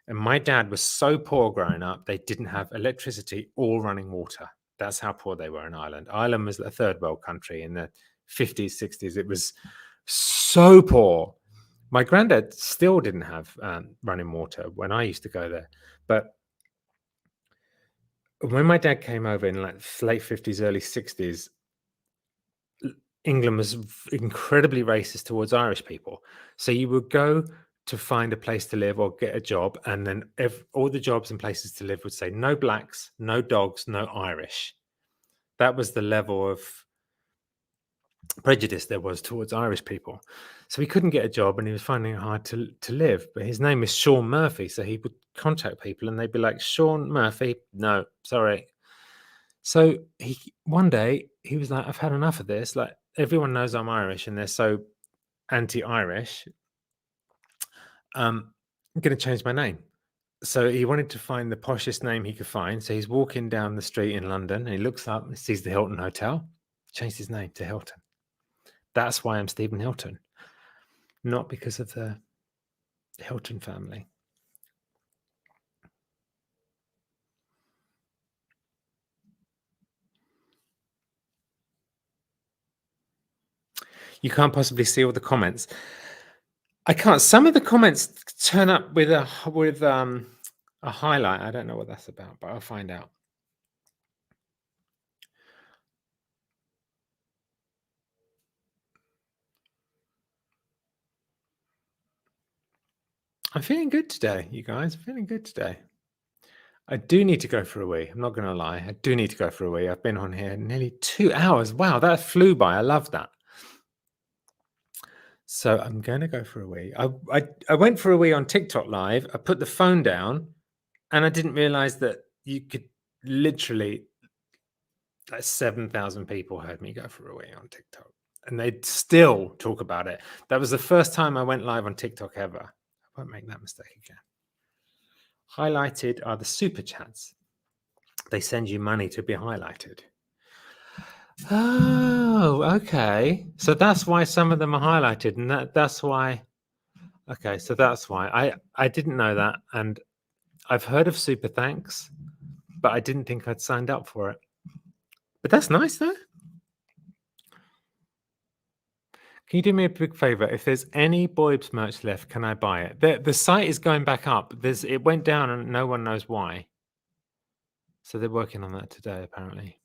and my dad was so poor growing up. They didn't have electricity or running water. That's how poor they were in Ireland. Ireland was a third world country in the 50s, 60s. It was so poor. My granddad still didn't have running water when I used to go there. But when my dad came over in like late 50s, early 60s, England was incredibly racist towards Irish people. So you would go to find a place to live or get a job, and then all the jobs and places to live would say no blacks, no dogs, no Irish. That was the level of prejudice there was towards Irish people. So he couldn't get a job, and he was finding it hard to live. But his name is Sean Murphy, so he would contact people, and they'd be like, "Sean Murphy, no, sorry." So one day he was like, "I've had enough of this. Like everyone knows I'm Irish, and they're so anti-Irish. I'm going to change my name." So he wanted to find the poshest name he could find. So he's walking down the street in London, and he looks up and sees the Hilton Hotel. Changed his name to Hilton. That's why I'm Stephen Hilton, not because of the Hilton family. You can't possibly see all the comments. I can't. Some of the comments turn up with a highlight. I don't know what that's about, but I'll find out. I'm feeling good today, you guys. I'm feeling good today. I do need to go for a wee. I'm not going to lie. I do need to go for a wee. I've been on here nearly 2 hours. Wow, that flew by. I love that. So I'm going to go for a wee. I went for a wee on TikTok live. I put the phone down, and I didn't realize that you could literally, like 7,000 people heard me go for a wee on TikTok, and they'd still talk about it. That was the first time I went live on TikTok ever. I won't make that mistake again. Highlighted are the super chats. They send you money to be highlighted. Oh, okay. So that's why some of them are highlighted, and that's why. Okay, so that's why I didn't know that, and I've heard of super thanks, but I didn't think I'd signed up for it. But that's nice, though. Can you do me a big favor? If there's any Boybs merch left, can I buy it? The site is going back up. It went down, and no one knows why. So they're working on that today, apparently.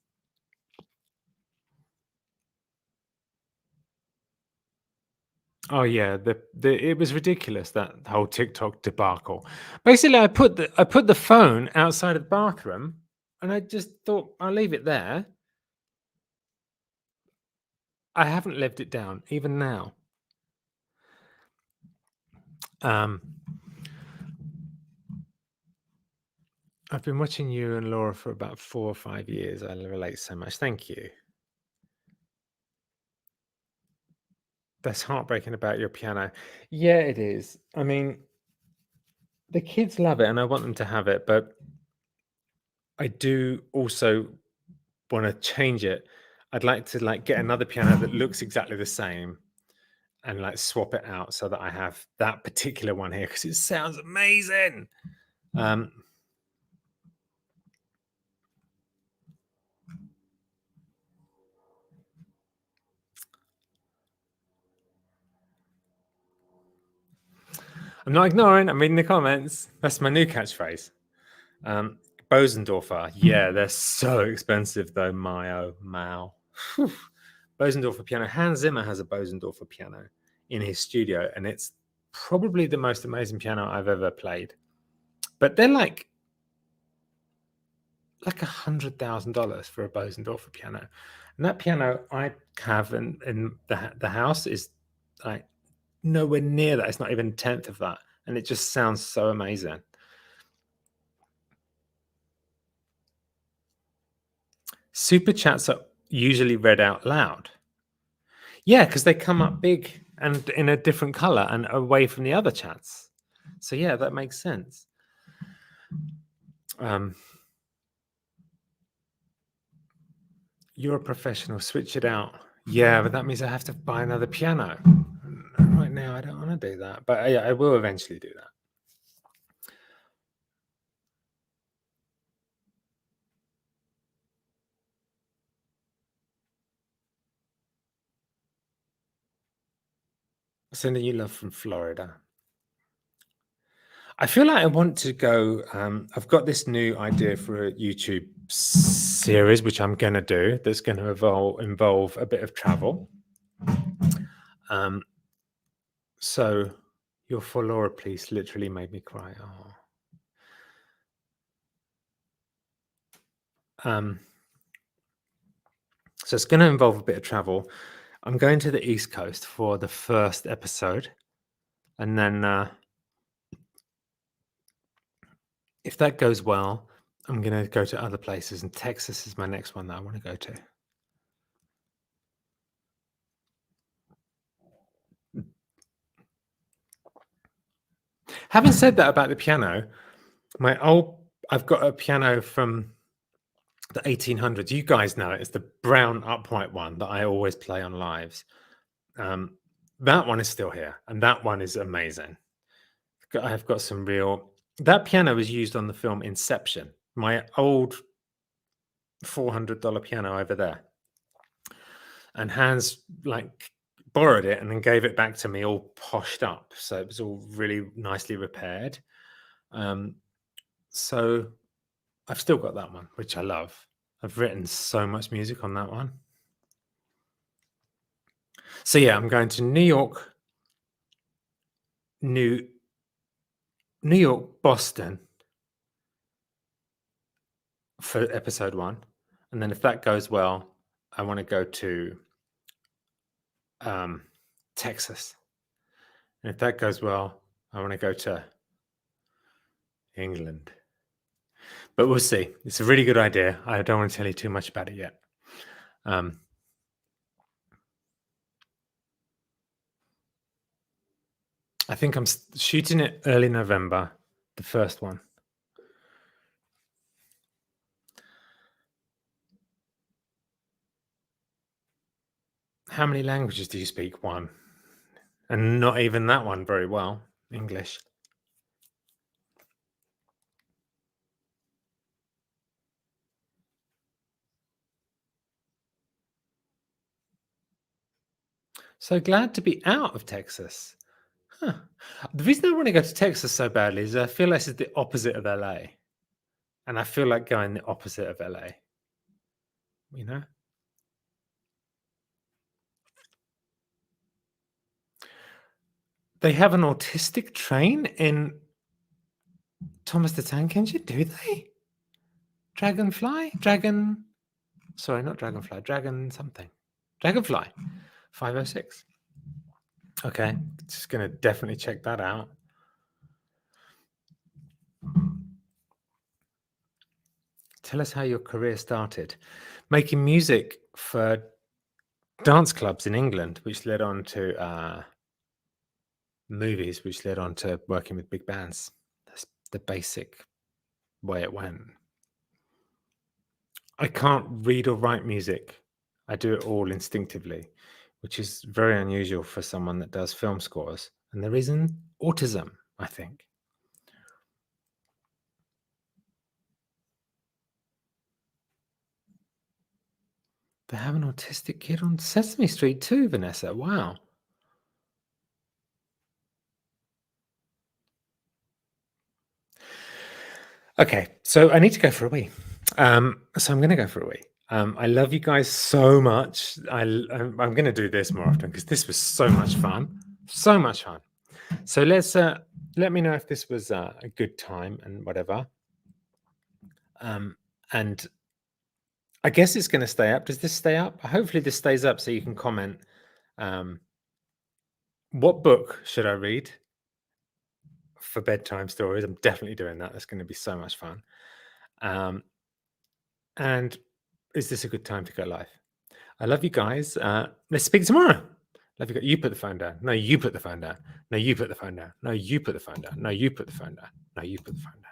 Oh yeah, it was ridiculous, that whole TikTok debacle. Basically, I put the phone outside of the bathroom, and I just thought I'll leave it there. I haven't left it down even now. I've been watching you and Laura for about 4 or 5 years. I relate so much. Thank you. That's heartbreaking about your piano. Yeah, it is. I mean, the kids love it, and I want them to have it, but I do also want to change it. I'd like to get another piano that looks exactly the same, and swap it out so that I have that particular one here, because it sounds amazing. I'm not ignoring. I'm reading the comments. That's my new catchphrase. Bosendorfer. Yeah, they're so expensive though. Mao. Whew. Bosendorfer piano. Hans Zimmer has a Bosendorfer piano in his studio, and it's probably the most amazing piano I've ever played. But they're like $100,000 for a Bosendorfer piano, and that piano I have in the house is like nowhere near that. It's not even a tenth of that, and it just sounds so amazing. Super chats are usually read out loud. Yeah, because they come up big and in a different color and away from the other chats. So yeah, that makes sense. You're a professional, switch it out. Yeah, but that means I have to buy another piano. Right now, I don't want to do that, but yeah, I will eventually do that. Sending you love from Florida. I feel like I want to go. I've got this new idea for a YouTube series, which I'm going to do. That's going to involve a bit of travel. So, your for Laura, please, literally made me cry. Oh. So it's going to involve a bit of travel. I'm going to the East Coast for the first episode, and then if that goes well, I'm going to go to other places, and Texas is my next one that I want to go to. Having said that about the piano, I've got a piano from the 1800s. You guys know it. It's the brown upright one that I always play on lives. That one is still here, and that one is amazing. I've got some real. That piano was used on the film Inception. My old $400 piano over there, and Hans borrowed it and then gave it back to me all poshed up, so it was all really nicely repaired. So I've still got that one, which I love. I've written so much music on that one. So yeah, I'm going to New York, Boston for episode 1, and then if that goes well, I want to go to Texas, and if that goes well, I want to go to England. But we'll see. It's a really good idea. I don't want to tell you too much about it yet. I think I'm shooting it early November, the first one. How many languages do you speak? 1. And not even that one very well. English. So glad to be out of Texas. Huh. The reason I want to go to Texas so badly is I feel like it's the opposite of LA. And I feel like going the opposite of LA. You know? They have an autistic train in Thomas the Tank Engine, do they? Sorry, not Dragonfly, Dragon something. Dragonfly 506. Okay, just going to definitely check that out. Tell us how your career started. Making music for dance clubs in England, which led on to movies, which led on to working with big bands. That's the basic way it went. I can't read or write music. I do it all instinctively, which is very unusual for someone that does film scores. And the reason, autism, I think. They have an autistic kid on Sesame Street too, Vanessa. Wow. Okay, so I need to go for a wee. So I'm going to go for a wee. I love you guys so much. I'm going to do this more often because this was so much fun. So much fun. So let me know if this was a good time and whatever. And I guess it's going to stay up. Does this stay up? Hopefully this stays up so you can comment. What book should I read for bedtime stories? I'm definitely doing that. That's going to be so much fun. And is this a good time to go live? I love you guys. Let's speak tomorrow. Love you guys. You put the phone down. No, you put the phone down. No, you put the phone down. No, you put the phone down. No, you put the phone down. No, you put the phone down.